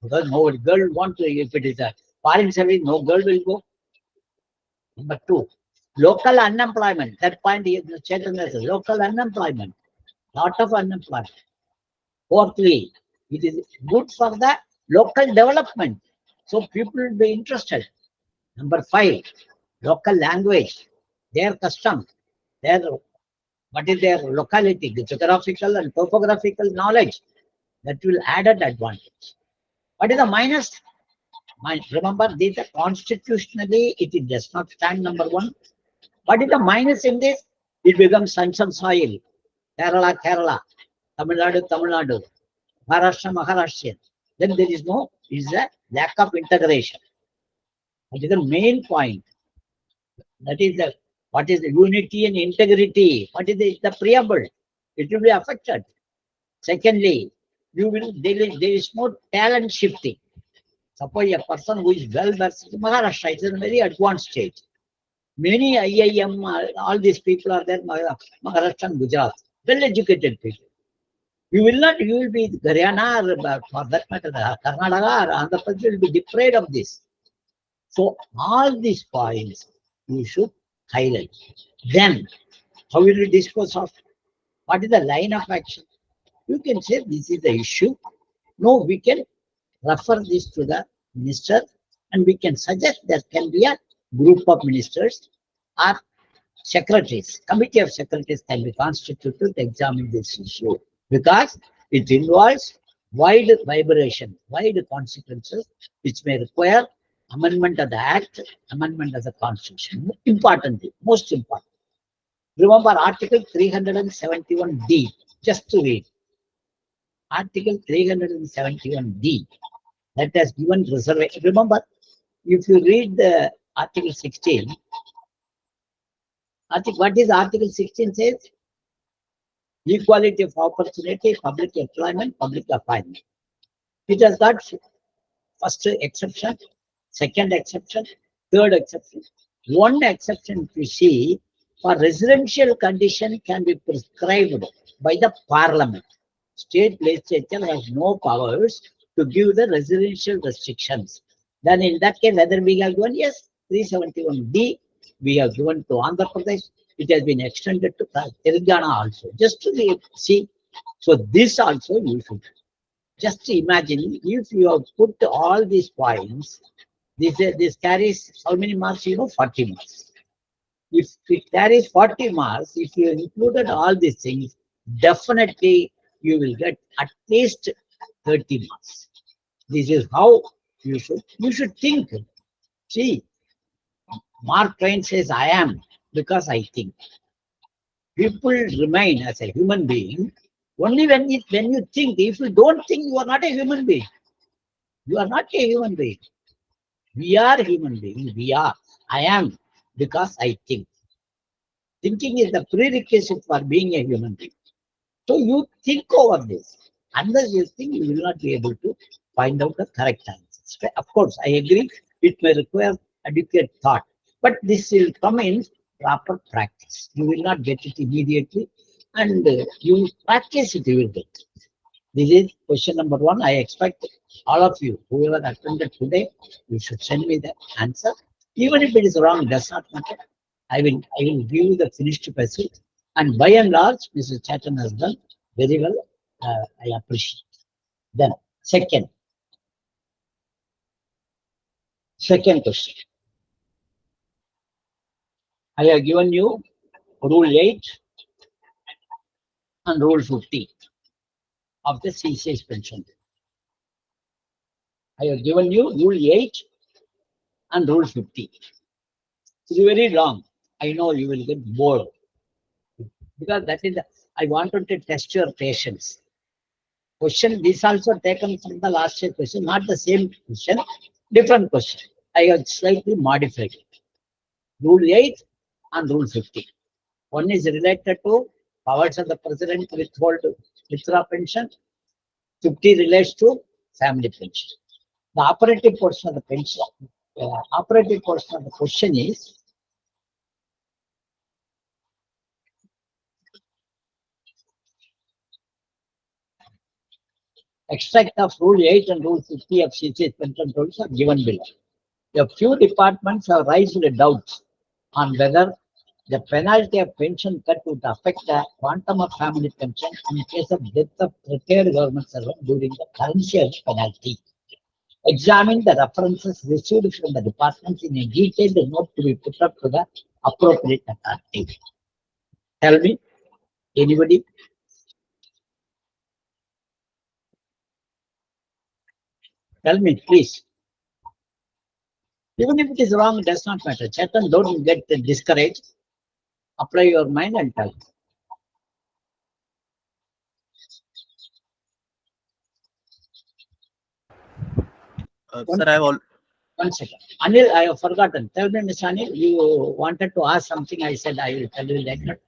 Speaker 1: Because no girl wants to, if it is a foreign service, no girl will go. Number 2, local unemployment. That point is local unemployment. Lot of unemployment. 4thly, it is good for the local development. So people will be interested. Number 5, local language, their custom, their, what is their locality, the geographical and topographical knowledge, that will add an advantage. What is the minus? Remember, these are constitutionally, it does not stand. Number 1. What is the minus in this? It becomes sunshine soil. Kerala, Kerala, Tamil Nadu, Tamil Nadu, Maharashtra, Maharashtra. Then there is no, is a lack of integration. That is the main point. That is the, what is the unity and integrity? What is the preamble? It will be affected. Secondly, there is no talent shifting. Suppose a person who is well versed in Maharashtra, it's a very advanced state. Many IIM, all these people are there, Maharashtra and Gujarat, well educated people. You will be Haryana, or for that matter, Karnataka or Andhra Pradesh will be deprived of this. So all these points you should highlight. Then, how will you dispose of? What is the line of action? You can say this is the issue. No, we can refer this to the minister, and we can suggest there can be a group of ministers or secretaries, committee of secretaries can be constituted to examine this issue, because it involves wide vibration, wide consequences, which may require amendment of the Act, amendment of the Constitution. Importantly, most important. Remember Article 371D, just to read. Article 371D, that has given reservation. Remember, if you read the Article 16, what is Article 16 says? Equality of opportunity, public employment, public appointment. It has got first exception, second exception, third exception. One exception you see, for residential condition can be prescribed by the Parliament. State legislature has no powers to give the residential restrictions. Then in that case, whether we have given, yes, 371D, we have given to Andhra Pradesh. It has been extended to Telangana also. Just to see. So this also you should just imagine, if you have put all these points, this carries how many marks? 40 marks. If it carries 40 marks, if you included all these things, definitely you will get at least 30 marks. This is how you should think. See, Mark Twain says, I am because I think. People remain as a human being only when you think. If you don't think, you are not a human being. You are not a human being. We are human beings. We are. I am because I think. Thinking is the prerequisite for being a human being. So you think over this. Unless you think, you will not be able to find out the correct answers. Of course, I agree, it may require adequate thought, but this will come in proper practice. You will not get it immediately, and you practice it, you will get it. This is question number 1. I expect all of you, whoever attended today, you should send me the answer. Even if it is wrong, does not matter. I will give you the finished passage. And by and large, Mr. Chatan has done very well. I appreciate. Then, second question. I have given you Rule 8 and Rule 50 of the CCS pension. I have given you Rule 8 and Rule 50. It's very long. I know you will get bored, because that is I wanted to test your patience. Question, this also taken from the last year question, not the same question, different question. I have slightly modified it. Rule 8 and Rule 50. One is related to powers of the president to withdraw pension. 50 relates to family pension. The operative portion of the pension, operative portion of the question is extract of Rule 8 and Rule 50 of CCS pension rules are given below. A few departments have raised doubts on whether the penalty of pension cut would affect the quantum of family pension in case of death of retired government servant during the currency of penalty. Examine the references received from the departments in a detailed note to be put up to the appropriate authority. Tell me, anybody? Tell me, please. Even if it is wrong, it does not matter. Chetan, don't get discouraged. Apply your mind and tell.
Speaker 3: Sir, I have all.
Speaker 1: 1 second. Anil, I have forgotten. Tell me, Mr. Anil, you wanted to ask something. I said I will tell you later.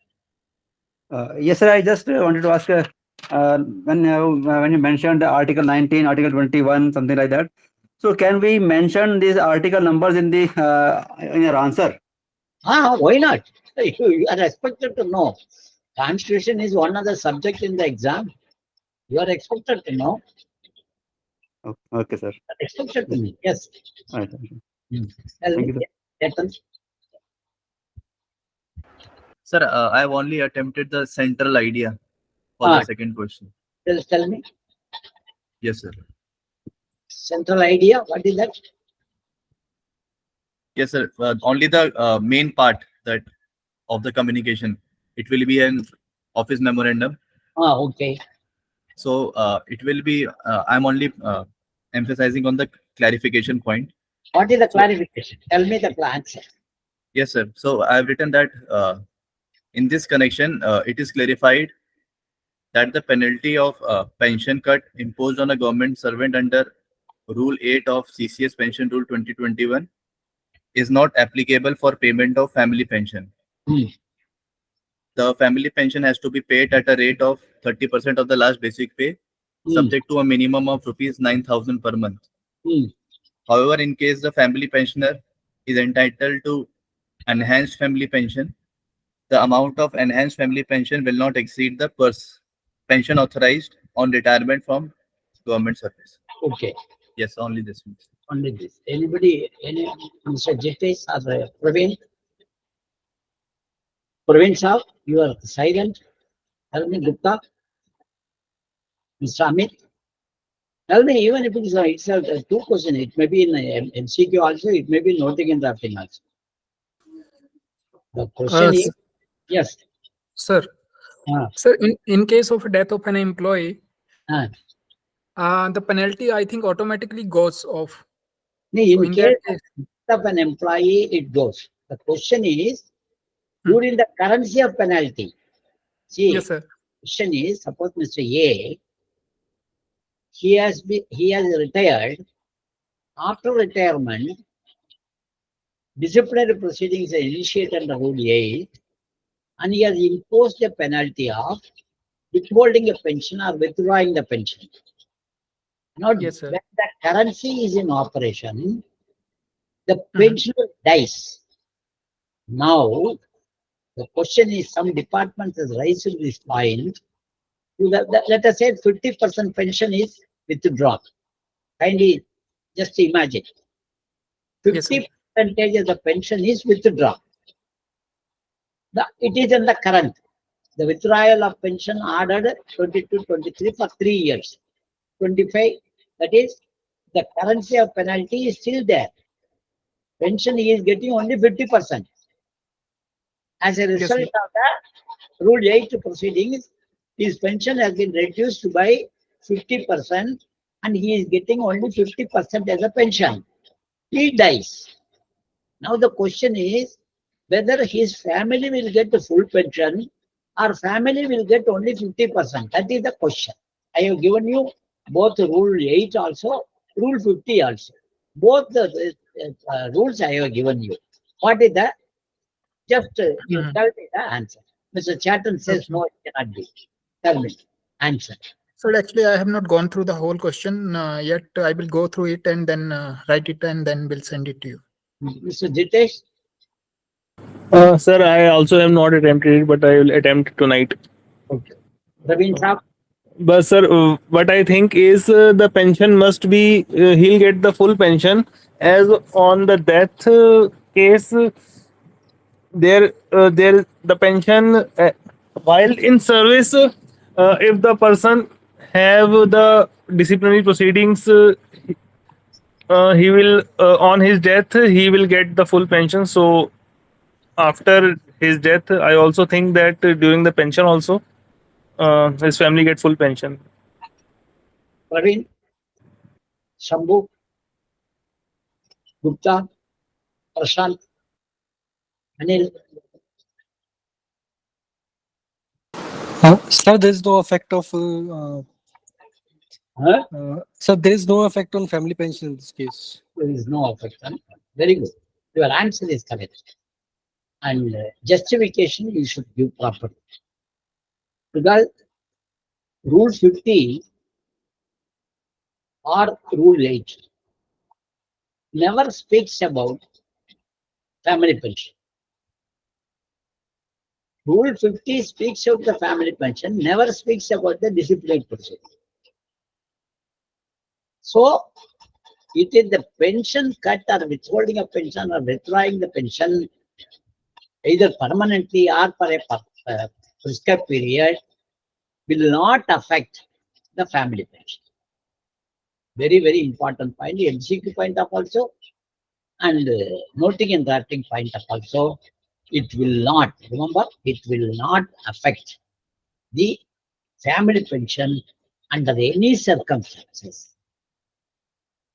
Speaker 2: Yes, sir. I just wanted to ask when you mentioned Article 19, Article 21, something like that. So, can we mention these article numbers in your answer?
Speaker 1: Why not? You are expected to know. Constitution is one of the subjects in the exam. You are expected to know.
Speaker 2: Okay, sir.
Speaker 1: Expected to know. Yes.
Speaker 2: All right. Thank you.
Speaker 1: Tell
Speaker 2: Thank
Speaker 1: me,
Speaker 2: you,
Speaker 1: Chetan.
Speaker 3: Sir, I have only attempted the central idea for
Speaker 1: Ah.
Speaker 3: the second question.
Speaker 1: Tell me.
Speaker 3: Yes, sir.
Speaker 1: Central idea, what is that?
Speaker 3: Yes, sir. Only the main part that of the communication. It will be an office memorandum.
Speaker 1: Okay.
Speaker 3: So it will be. I'm only emphasizing on the clarification point.
Speaker 1: What is the clarification? Tell me the answer.
Speaker 3: Yes, sir. So I have written that in this connection, it is clarified that the penalty of pension cut imposed on a government servant under Rule 8 of CCS Pension Rule 2021 is not applicable for payment of family pension. The family pension has to be paid at a rate of 30% of the last basic pay, subject to a minimum of rupees 9,000 per month. However, in case the family pensioner is entitled to enhanced family pension, the amount of enhanced family pension will not exceed the pension authorized on retirement from government service.
Speaker 1: Okay.
Speaker 3: Yes, only this.
Speaker 1: Only this. Anybody, Mr. Jitesh or Praveen? Praveen sir, you are silent. Tell me, Gupta. Mr. Amit. Tell me, even if it is itself 2 questions, it may be in MCQ also, it may be noting and drafting also. The question is, yes.
Speaker 5: Sir, sir, in case of death of an employee, the penalty, I think, automatically goes off.
Speaker 1: In case of an employee, it goes. The question is, during the currency of penalty. See,
Speaker 5: yes, sir.
Speaker 1: Question is, suppose Mr. A, he has retired. After retirement, disciplinary proceedings are initiated under Rule 8, and he has imposed a penalty of withholding a pension or withdrawing the pension. Now,
Speaker 5: Yes, sir.
Speaker 1: when the currency is in operation, the
Speaker 5: Mhm.
Speaker 1: pensioner dies. Now, the question is, some department has raised this point. Let us say 50% pension is withdrawn. Kindly just imagine.
Speaker 5: Yes, sir.
Speaker 1: 50% of the pension is withdrawn. It is in the current. The withdrawal of pension ordered 22-23 for 3 years. 25, that is, the currency of penalty is still there. Pension he is getting only 50%. As a
Speaker 5: Yes,
Speaker 1: result
Speaker 5: sir.
Speaker 1: of the Rule 8 proceedings, his pension has been reduced by 50% and he is getting only 50% as a pension. He dies. Now the question is whether his family will get the full pension or family will get only 50%. That is the question. I have given you both Rule 8 also, Rule 50 also. Both the rules I have given you. What is that? Just you
Speaker 5: Mhm.
Speaker 1: tell me the answer. Mr. Chatton says
Speaker 5: Okay.
Speaker 1: no, it cannot be. Tell me. Answer.
Speaker 5: So actually, I have not gone through the whole question yet. I will go through it and then write it and then we'll send it to you.
Speaker 1: Mr. Jitesh?
Speaker 4: Sir, I also have not attempted it, but I will attempt tonight.
Speaker 1: Okay. Ravin Saab?
Speaker 4: But sir, what I think is the pension must be he'll get the full pension as on the death case. There the pension while in service, if the person have the disciplinary proceedings, he will on his death he will get the full pension. So after his death, I also think that during the pension also his family get full pension.
Speaker 1: Praveen? Shambhu? Gupta? Prashant? Anil?
Speaker 6: Sir, there is no effect of
Speaker 1: Huh?
Speaker 6: sir. There is no effect on family pension in this case.
Speaker 1: There is no affection. Very good. Your answer is correct. And justification you should give properly. Because Rule 50 or Rule 8 never speaks about family pension. Rule 50 speaks of the family pension, never speaks about the disciplinary procedure. So, it is the pension cut or withholding of pension or withdrawing the pension either permanently or for a prescribed period will not affect the family pension. Very, very important point, MCQ point of also, and noting and drafting point of also, it will not, remember, it will not affect the family pension under any circumstances.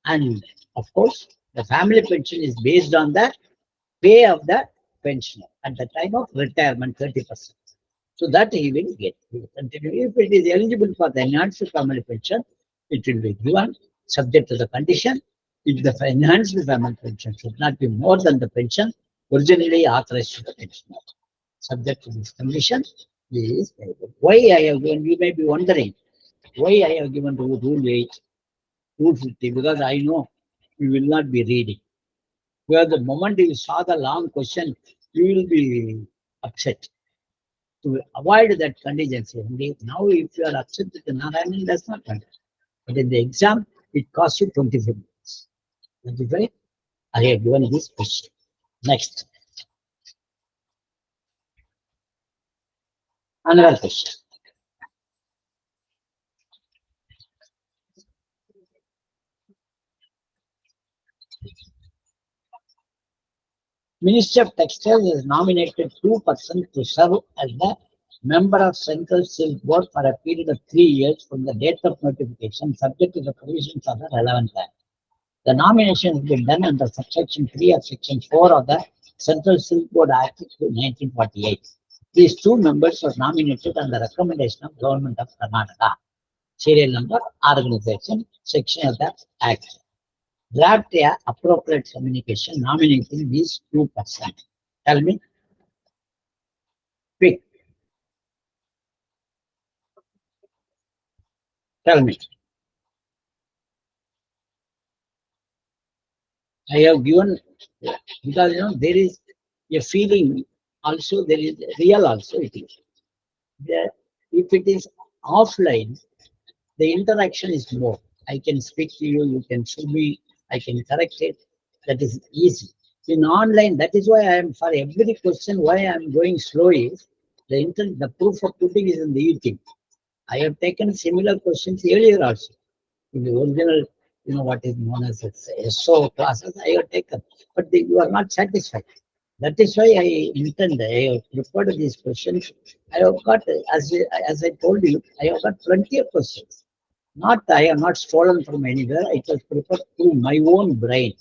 Speaker 1: And of course, the family pension is based on the pay of the pensioner at the time of retirement, 30%. So that he will get. He will continue. If it is eligible for the enhanced family pension, it will be given subject to the condition. If the enhanced family pension should not be more than the pension originally authorized to the pensioner. Subject to this condition, he is eligible. Why I have given, you may be wondering, why I have given Rule 8, Rule 50, because I know you will not be reading. Because the moment you saw the long question, you will be upset. To avoid that contingency, now if you are upset with the Narayanan, that's not matter. But in the exam, it costs you 25 minutes. 25, I have given this question. Next. Another question. Ministry of Textiles has nominated 2% to serve as the member of Central Silk Board for a period of 3 years from the date of notification, subject to the provisions of the relevant act. The nomination has been done under subsection 3 of section 4 of the Central Silk Board Act of 1948. These 2 members were nominated on the recommendation of Government of Karnataka. Serial number, organization, section of the Act. Draft a appropriate communication nominating these 2%. Tell me. Quick. Tell me. I have given, because there is a feeling also, there is real also it is. If it is offline, the interaction is more. I can speak to you, you can show me, I can correct it. That is easy. In online, that is why I am, for every question, why I am going slow is the proof of putting is in the YouTube. I have taken similar questions earlier also. In the original, what is known as SO classes, I have taken, but you are not satisfied. That is why I have prepared these questions. I have got, as I told you, I have got plenty of questions. I have not stolen from anywhere. It was prepared through my own brain.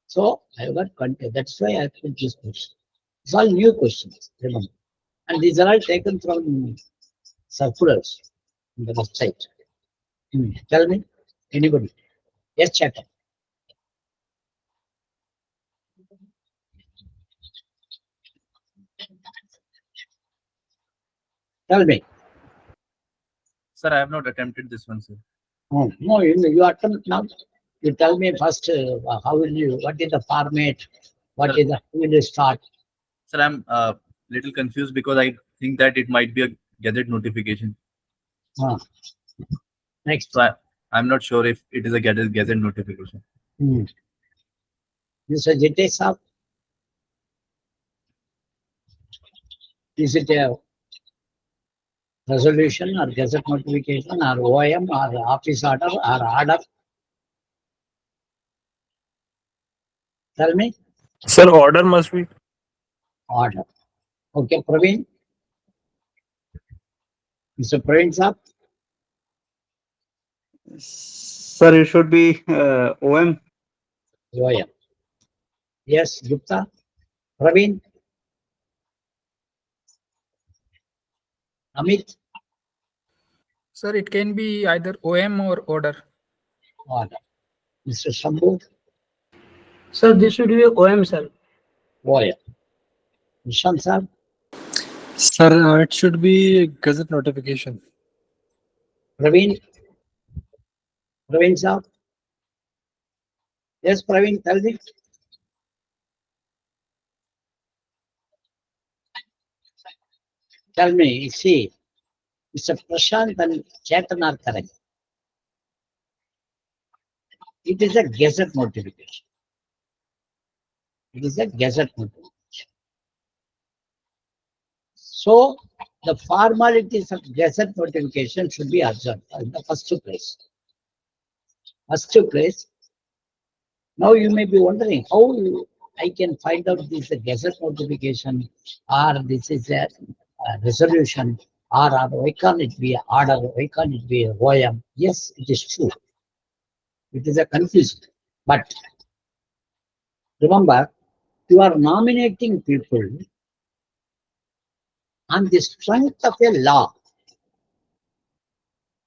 Speaker 1: So I have got content. That's why I put this question. It's all new questions, remember. And these are all taken from circulars in the website. Tell me, anybody? Yes, chatter. Tell me.
Speaker 3: Sir, I have not attempted this one, sir.
Speaker 1: Oh, no, you attempt now. You tell me first, how will you, what is the format? How will you start?
Speaker 3: Sir, I'm little confused because I think that it might be a gazette notification.
Speaker 1: Next.
Speaker 3: So I'm not sure if it is a gazette notification.
Speaker 1: Mr. Jitesh Saab, is it a resolution or gazette notification or OIM or office order or order? Tell me.
Speaker 4: Sir, order must be.
Speaker 1: Order. Okay, Praveen. Mr. Praveen Saab.
Speaker 2: Sir, it should be OM.
Speaker 1: OIM. Yes, Gupta. Praveen. Amit.
Speaker 5: Sir, it can be either OM or order.
Speaker 1: Order. Mr. Shambhu.
Speaker 7: Sir, this should be OM, sir.
Speaker 1: OIM. Nishant Saab.
Speaker 6: Sir, it should be gazette notification.
Speaker 1: Praveen. Praveen Saab. Yes, Praveen, tell me. Tell me, see, Mr. Prashant and Chetan are correct. It is a gazette notification. It is a gazette notification. So, the formalities of gazette notification should be observed in the first place. First place. Now you may be wondering how I can find out this is a gazette notification or this is a resolution or why can't it be an order, why can't it be a OIM? Yes, it is true. It is a confusion. But remember, you are nominating people on the strength of a law.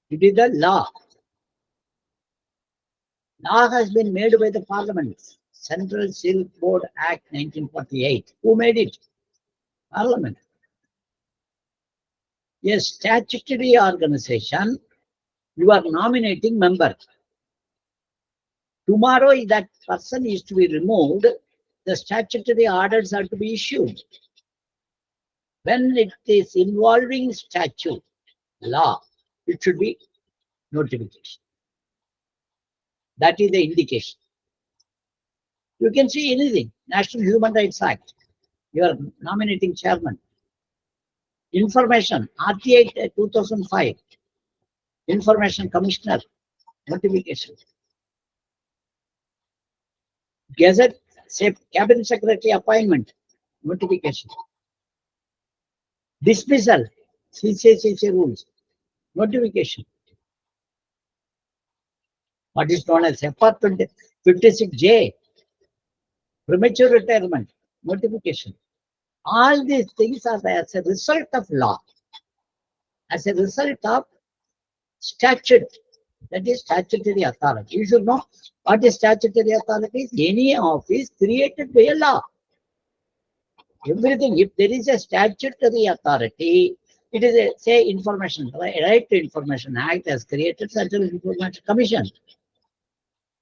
Speaker 1: It is a law. Law has been made by the Parliament. Central Silk Board Act 1948. Who made it? Parliament. A statutory organization, you are nominating members. Tomorrow, if that person is to be removed, the statutory orders are to be issued. When it is involving statute, law, it should be notification. That is the indication. You can see anything. National Human Rights Act. You are nominating chairman. Information, RTA 2005. Information Commissioner. Notification. Gazette, say, Cabinet Secretary appointment. Notification. Dismissal. CCCC rules. Notification. What is known as FR 56J. Premature retirement. Notification. All these things are as a result of law. As a result of statute. That is statutory authority. You should know what is statutory authority. Any office created by a law. Everything, if there is a statutory authority, it is a, say, information, Right to Information Act has created Central Information Commission.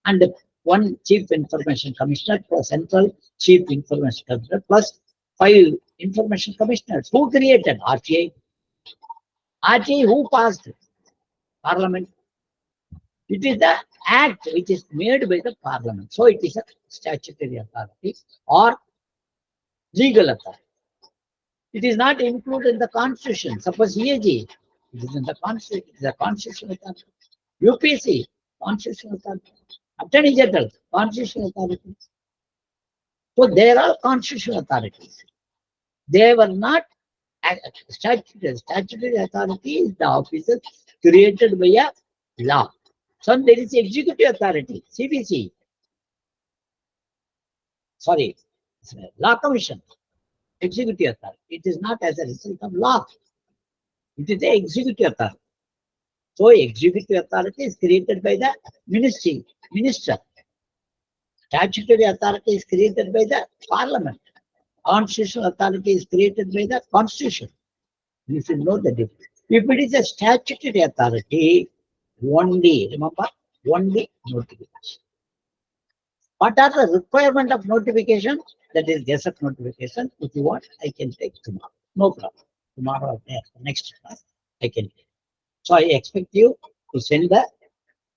Speaker 1: And one chief information commissioner plus central chief information commissioner plus 5 information commissioners. Who created RTI? RTI who passed? Parliament. It is the act which is made by the parliament. So it is a statutory authority or legal authority. It is not included in the constitution. Suppose EAG, it is in the constitution, it is a constitutional authority. UPC, constitutional authority. Attorney General, constitutional authority. So they are all constitutional authorities. They were not statutory. Statutory authority is the officer created by a law. So there is executive authority, CBC. Sorry, law commission, executive authority. It is not as a result of law. It is the executive authority. So executive authority is created by the minister. Statutory authority is created by the parliament. Constitutional authority is created by the constitution. You should know the difference. If it is a statutory authority, only, remember, only notification. What are the requirement of notification? That is Gazette notification. If you want, I can take tomorrow. No problem. Tomorrow or next class, I can take. So I expect you to send the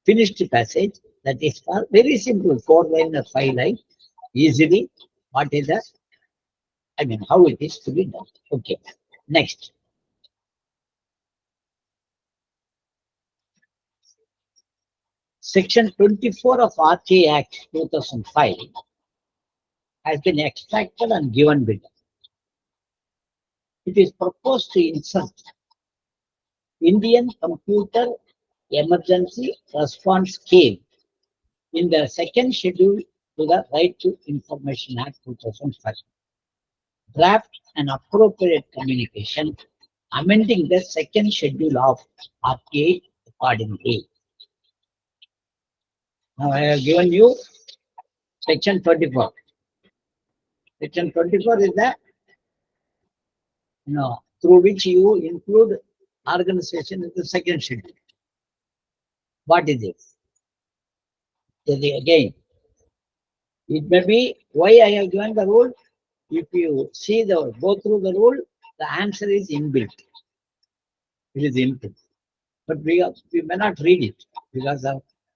Speaker 1: finished passage that is for very simple, 4 line or 5 line, easily. What is that? I mean, how it is to be done. Okay. Next. Section 24 of RTA Act 2005 has been extracted and given below. It is proposed to insert Indian Computer Emergency Response Scheme in the second schedule to the Right to Information Act 2005. Draft an appropriate communication amending the second schedule of RTA accordingly. Now I have given you section 24. Section 24 is the, through which you include organization in the second schedule. What is it? Again, it may be why I have given the rule. If you see go through the rule, the answer is inbuilt. It is inbuilt. But we may not read it because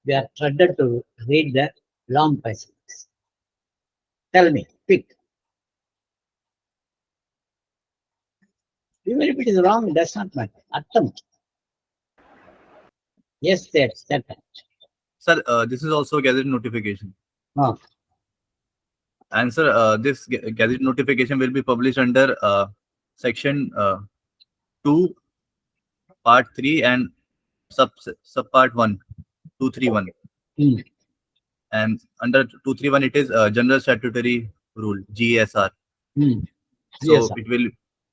Speaker 1: we are dreaded to read the long passages. Tell me, pick. Even if it is wrong, it does not matter. Attempt. Yes, that's that.
Speaker 3: Sir, this is also a Gazette notification.
Speaker 1: Oh.
Speaker 3: And sir, this Gazette notification will be published under section 2, part 3 and sub part 1, 231. And under 231, it is General Statutory Rule, GSR. So
Speaker 1: Yes,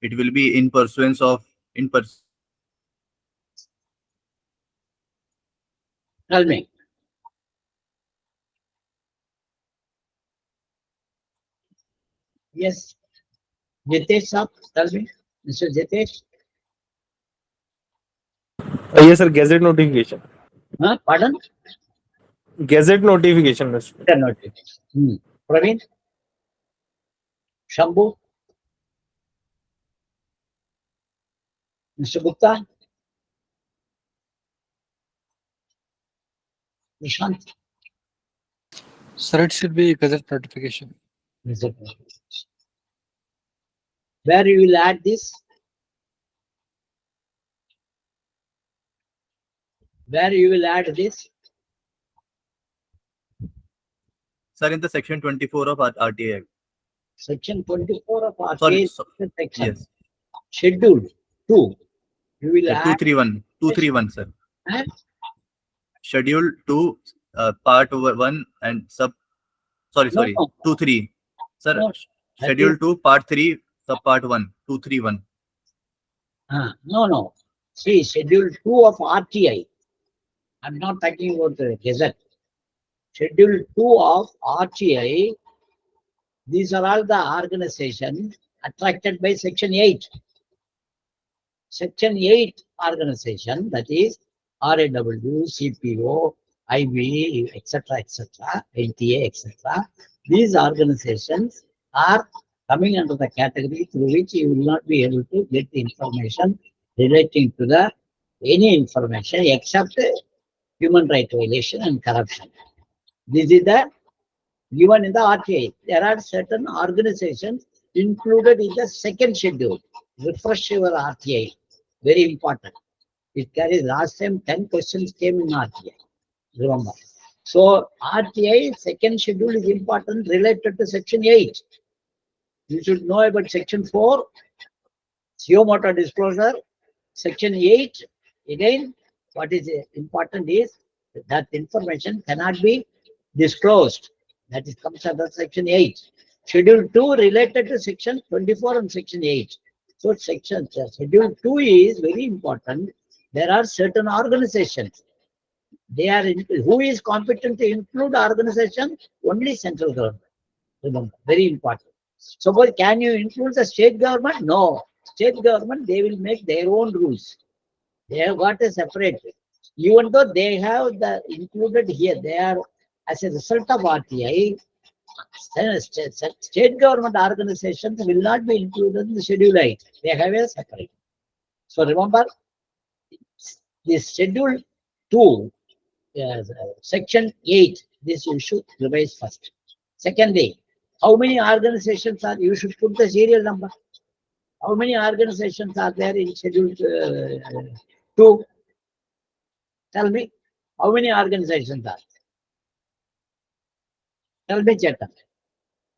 Speaker 3: it will be in pursuance of
Speaker 1: Tell me. Yes. Jitesh sir, tell me. Mr. Jitesh.
Speaker 4: Yes, sir. Gazette notification.
Speaker 1: Pardon?
Speaker 4: Gazette notification, Mr.
Speaker 1: Notification. Praveen? Shambhu? Mr. Gupta? Nishant?
Speaker 6: Sir, it should be Gazette notification.
Speaker 1: Where you will add this? Where you will add this?
Speaker 3: Sir, in the section 24 of RTA Act.
Speaker 1: Section 24 of RTA.
Speaker 3: Sorry,
Speaker 1: section.
Speaker 3: yes.
Speaker 1: Schedule 2. You will add
Speaker 3: 231, sir.
Speaker 1: And
Speaker 3: Schedule 2, part 1 and sub. Sorry, 23. Sir,
Speaker 1: No,
Speaker 3: Schedule 2, part 3, sub part 1, 231.
Speaker 1: No. See, Schedule 2 of RTI. I'm not talking about the Gazette. Schedule 2 of RTI. These are all the organizations attracted by Section 8. Section 8 organization, that is RAW, CPO, IB, etc., NTA, etc. These organizations are coming under the category through which you will not be able to get the information relating to the any information except human right violation and corruption. This is the given in the RTI. There are certain organizations included in the second schedule. Refresh your RTI. Very important. It carries last time 10 questions came in RTI. Remember. So RTI second schedule is important related to section 8. You should know about section 4, CO motor disclosure. Section 8, again, what is important is that information cannot be disclosed. That is comes under section 8. Schedule 2 related to section 24 and section 8. So schedule 2 is very important. There are certain organizations. They are who is competent to include organization? Only central government. Remember, very important. Suppose can you include the state government? No. State government, they will make their own rules. They have got a separate. Even though they have the included here, they are as a result of RTI, state government organizations will not be included in the Schedule 8. They have a separate. So remember, this Schedule 2, Section 8, this you should revise first. Secondly, how many organizations are, you should put the serial number. How many organizations are there in Schedule 2? Tell me, how many organizations are? Tell me, Chetan.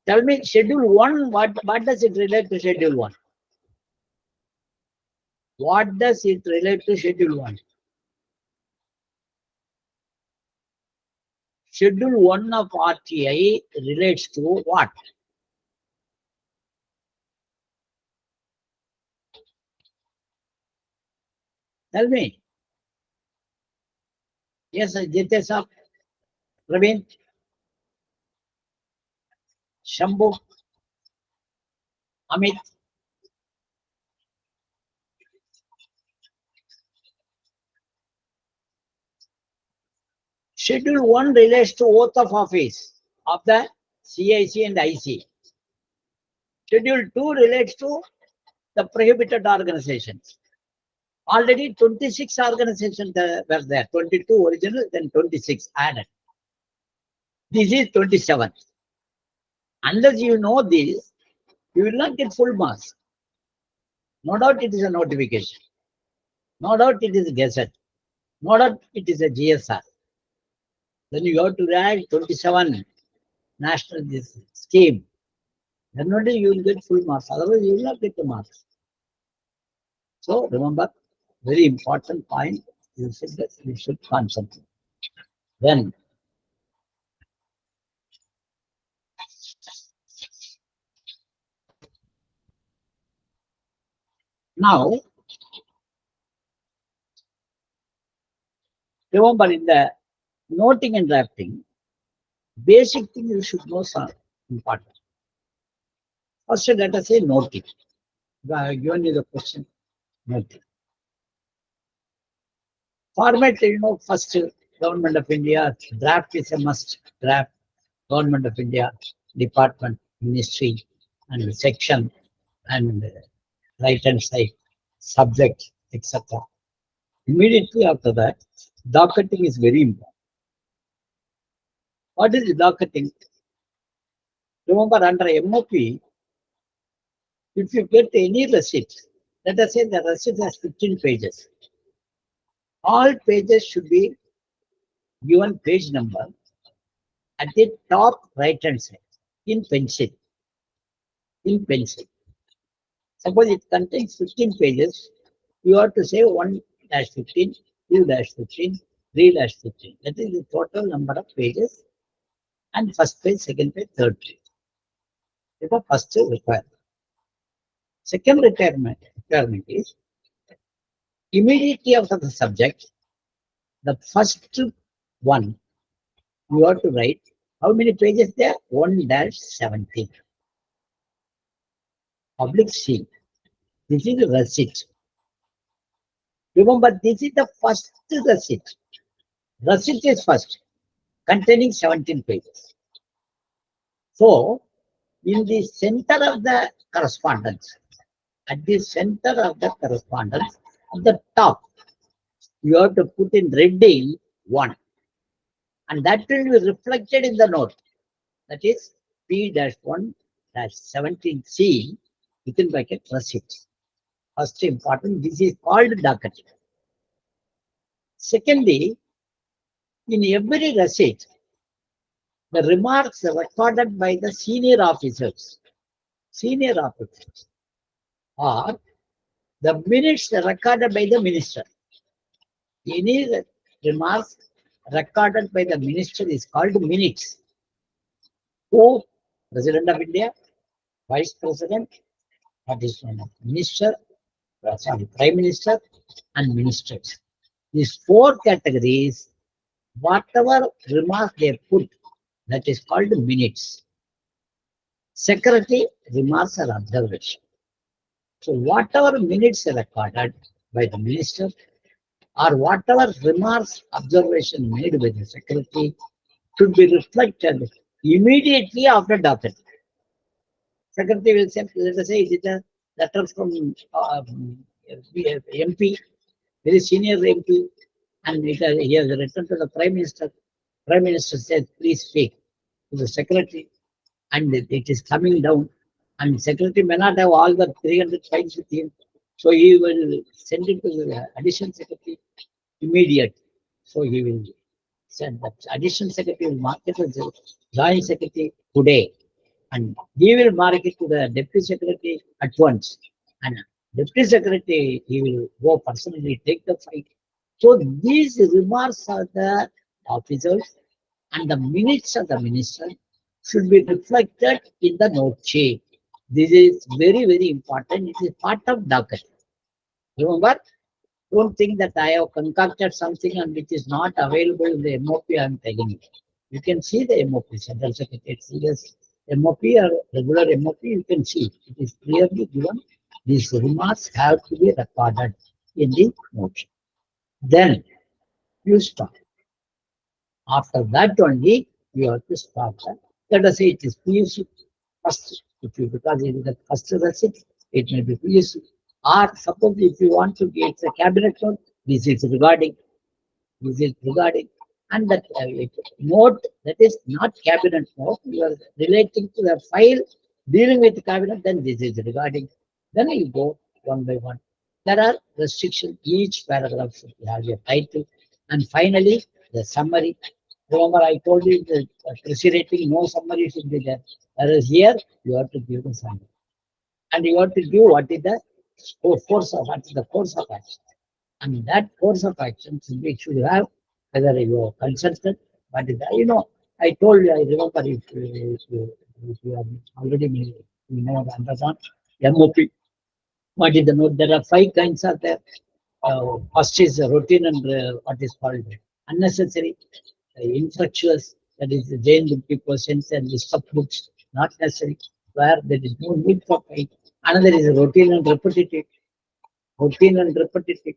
Speaker 1: Tell me, Schedule 1, what does it relate to Schedule 1? What does it relate to Schedule 1? Schedule 1 of RTI relates to what? Tell me. Yes, Jitesha, Praveen, Shambhu, Amit. Schedule 1 relates to oath of office of the CIC and IC. Schedule 2 relates to the prohibited organizations. Already 26 organizations were there, 22 original, then 26 added. This is 27. Unless you know this, you will not get full marks. No doubt it is a notification. No doubt it is a gazette. No doubt it is a GSR. Then you have to write 27 national scheme. Then only you will get full marks. Otherwise, you will not get the marks. So remember, very important point. You should concentrate. Then now, remember in the noting and drafting, basic thing you should know some important. First, let us say noting. I have given you the question. Noting. Format, you know, first Government of India, draft is a must. Draft, Government of India, Department, Ministry, and section, and right hand side, subject, etc. Immediately after that, docketing is very important. What is docketing? Remember, under MOP, if you get any receipt, let us say the receipt has 15 pages. All pages should be given page number at the top right hand side in pencil. In pencil. Suppose it contains 15 pages, you have to say 1-15, 2-15, 3-15. That is the total number of pages. And first page, second page, third page. This is the first requirement. Second requirement is immediately after the subject, the first one, you have to write how many pages there? 1-17. Public C. This is the receipt. Remember, this is the first receipt. Receipt is first. containing 17 pages. So, in the center of the correspondence, at the center of the correspondence, at the top, you have to put in red ink 1. And that will be reflected in the note. That is P-1-17C within bracket receipt. First important, this is called docket. Secondly, in every receipt, the remarks are recorded by the senior officers. Senior officers. Or the minutes are recorded by the minister. Any remarks recorded by the minister is called minutes. Who? President of India, Vice President, what is known as Minister, Prime Minister, and Ministers. These 4 categories, whatever remark they put, that is called minutes. Secretary remarks are observation. So whatever minutes are recorded by the minister, or whatever remarks, observation made by the secretary, should be reflected immediately after docket. Secretary will say, let us say it is a letter from MP, very senior MP, and he has written to the Prime Minister. Prime Minister says, please speak to the secretary, and it is coming down. And secretary may not have all the 300 files with him, so he will send it to the additional secretary immediate. So he will send that additional secretary will mark it as a joint secretary today, and he will mark it to the deputy secretary at once. And deputy secretary, he will go personally take the file. So these remarks are the officers, and the minutes of the minister should be reflected in the note sheet. This is very, very important. It is part of docket. Remember, don't think that I have concocted something and which is not available in the MOP I am telling you. You can see the MOP, Central Secretariat CS MOP or regular MOP, you can see. It is clearly given. These remarks have to be recorded in the note sheet. Then you start. After that only, you have to start that. Let us say it is PUC first, because it is the first receipt, it may be PUC. Or suppose if you want to get a cabinet note, this is regarding, and that note that is not cabinet note, you are relating to the file dealing with the cabinet, then this is regarding. Then you go one by one. There are restrictions, each paragraph should have a title, and finally the summary. Remember, I told you the preceding no summary should be there. Whereas here, you have to give the summary. And you have to give what is the course of action. And that course of action should have whether you are consulted, but I told you, I remember if you have already made, undergone MOP. What is the note? There are 5 kinds of there. First is routine and what is called unnecessary, infructuous, that is the Jain questions and list of books, not necessary, where there is no need for file. Another is routine and repetitive. Routine and repetitive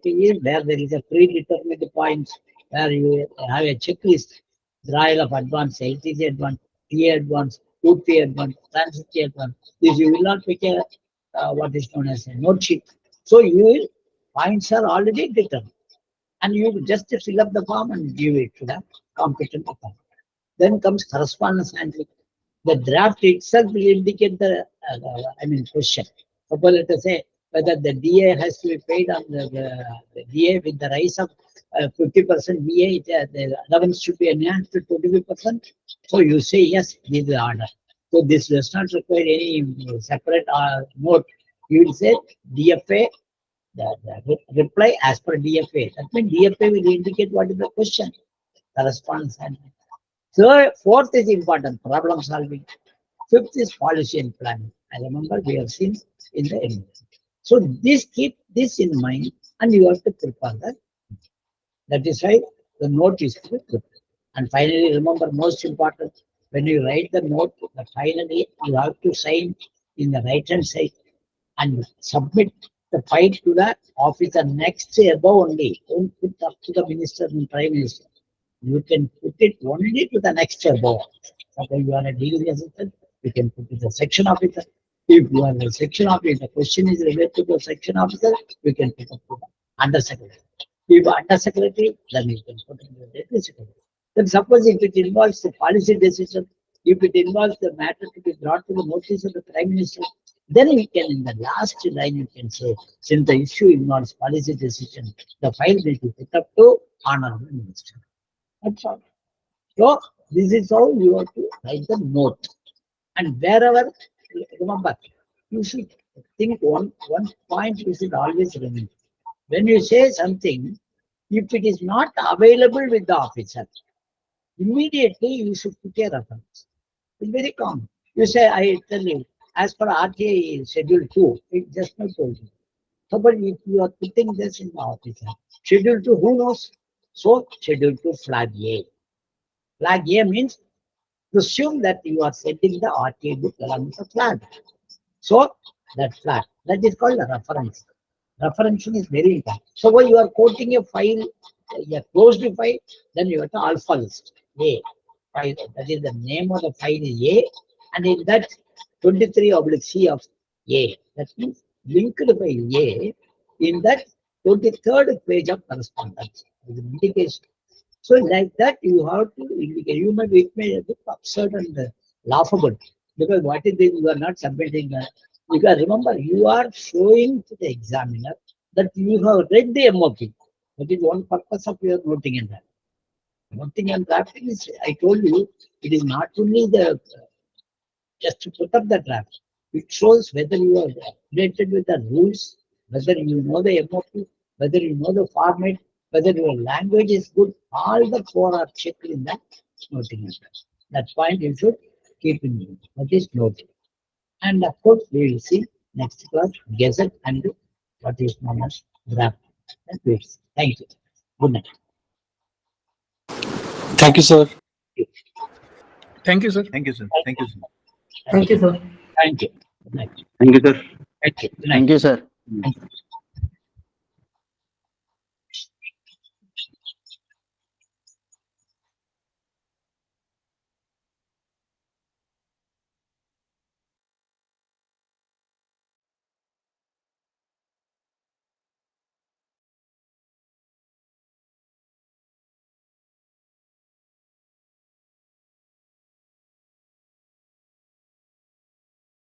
Speaker 1: is where there is a predetermined points, where you have a checklist, denial of advance, LTC advance, TA advance, 2P advance, transit advance. This you will not pick a what is known as a note sheet. So points are already determined, and you just fill up the form and give it to the competent authority. Then comes correspondence handling. The draft itself will indicate the question. Suppose let us say whether the DA has to be paid on the DA with the rise of 50% DA, the allowance should be enhanced to 25%. So you say yes, this is the order. So this does not require any separate note. You will say DFA, the reply as per DFA. That means DFA will indicate what is the question. Correspondence handling. So 4th is important, problem solving. 5th is policy and planning. I remember we have seen in the end. So keep this in mind, and you have to prepare that. That is why the note is to be prepared. And finally, remember, most important, when you write the note, finally you have to sign in the right hand side and submit the file to the officer next above only. Don't put up to the minister and prime minister. You can put it only to the next above. Suppose you are a dealing assistant, you can put it a section officer. If you are a section officer, the question is related to a section officer, you can put it to the under secretary. If under secretary, then you can put it to the deputy secretary. Then suppose if it involves the policy decision, if it involves the matter to be brought to the notice of the Prime Minister, then you can, in the last line, you can say, since the issue involves policy decision, the file will be put up to Honorable Minister. That's all. So, this is how you have to write the note. And wherever, remember, you should think one point you should always remember. When you say something, if it is not available with the officer, immediately you should put a reference. It's very common. You say, I tell you, as per RTA Schedule 2, it just not told you. So, but if you are putting this in the officer, Schedule 2, who knows? So, Schedule 2 flag A. Flag A means presume that you are sending the RTA book along with the flag. So, that flag, that is called a reference. Referencing is very important. So, when you are quoting a file, a closed file, then you have the alpha list, A. File, that is the name of the file is A, and in that 23/C of A, that means linked by A, in that 23rd page of correspondence, is an indication. So like that, you have to indicate. It may look absurd and laughable, because what is this? You are not submitting. Because remember, you are showing to the examiner that you have read the MOP. That is one purpose of your noting in that. Noting and drafting is, I told you, it is not only the just to put up the draft. It shows whether you are related with the rules, whether you know the MOP, whether you know the format, whether your language is good. All the four are checked in that noting. That point you should keep in mind. That is noting. And of course, we will see next class gazette and what is known as draft. Thank you. Good night.
Speaker 6: Thank you, sir.
Speaker 5: Thank you, sir.
Speaker 3: Thank you, sir. Thank you, sir.
Speaker 7: Thank you, sir.
Speaker 1: Thank you. Good night.
Speaker 2: Thank you, sir.
Speaker 1: Thank you. Good night.
Speaker 2: Thank you, sir.
Speaker 1: Thank you.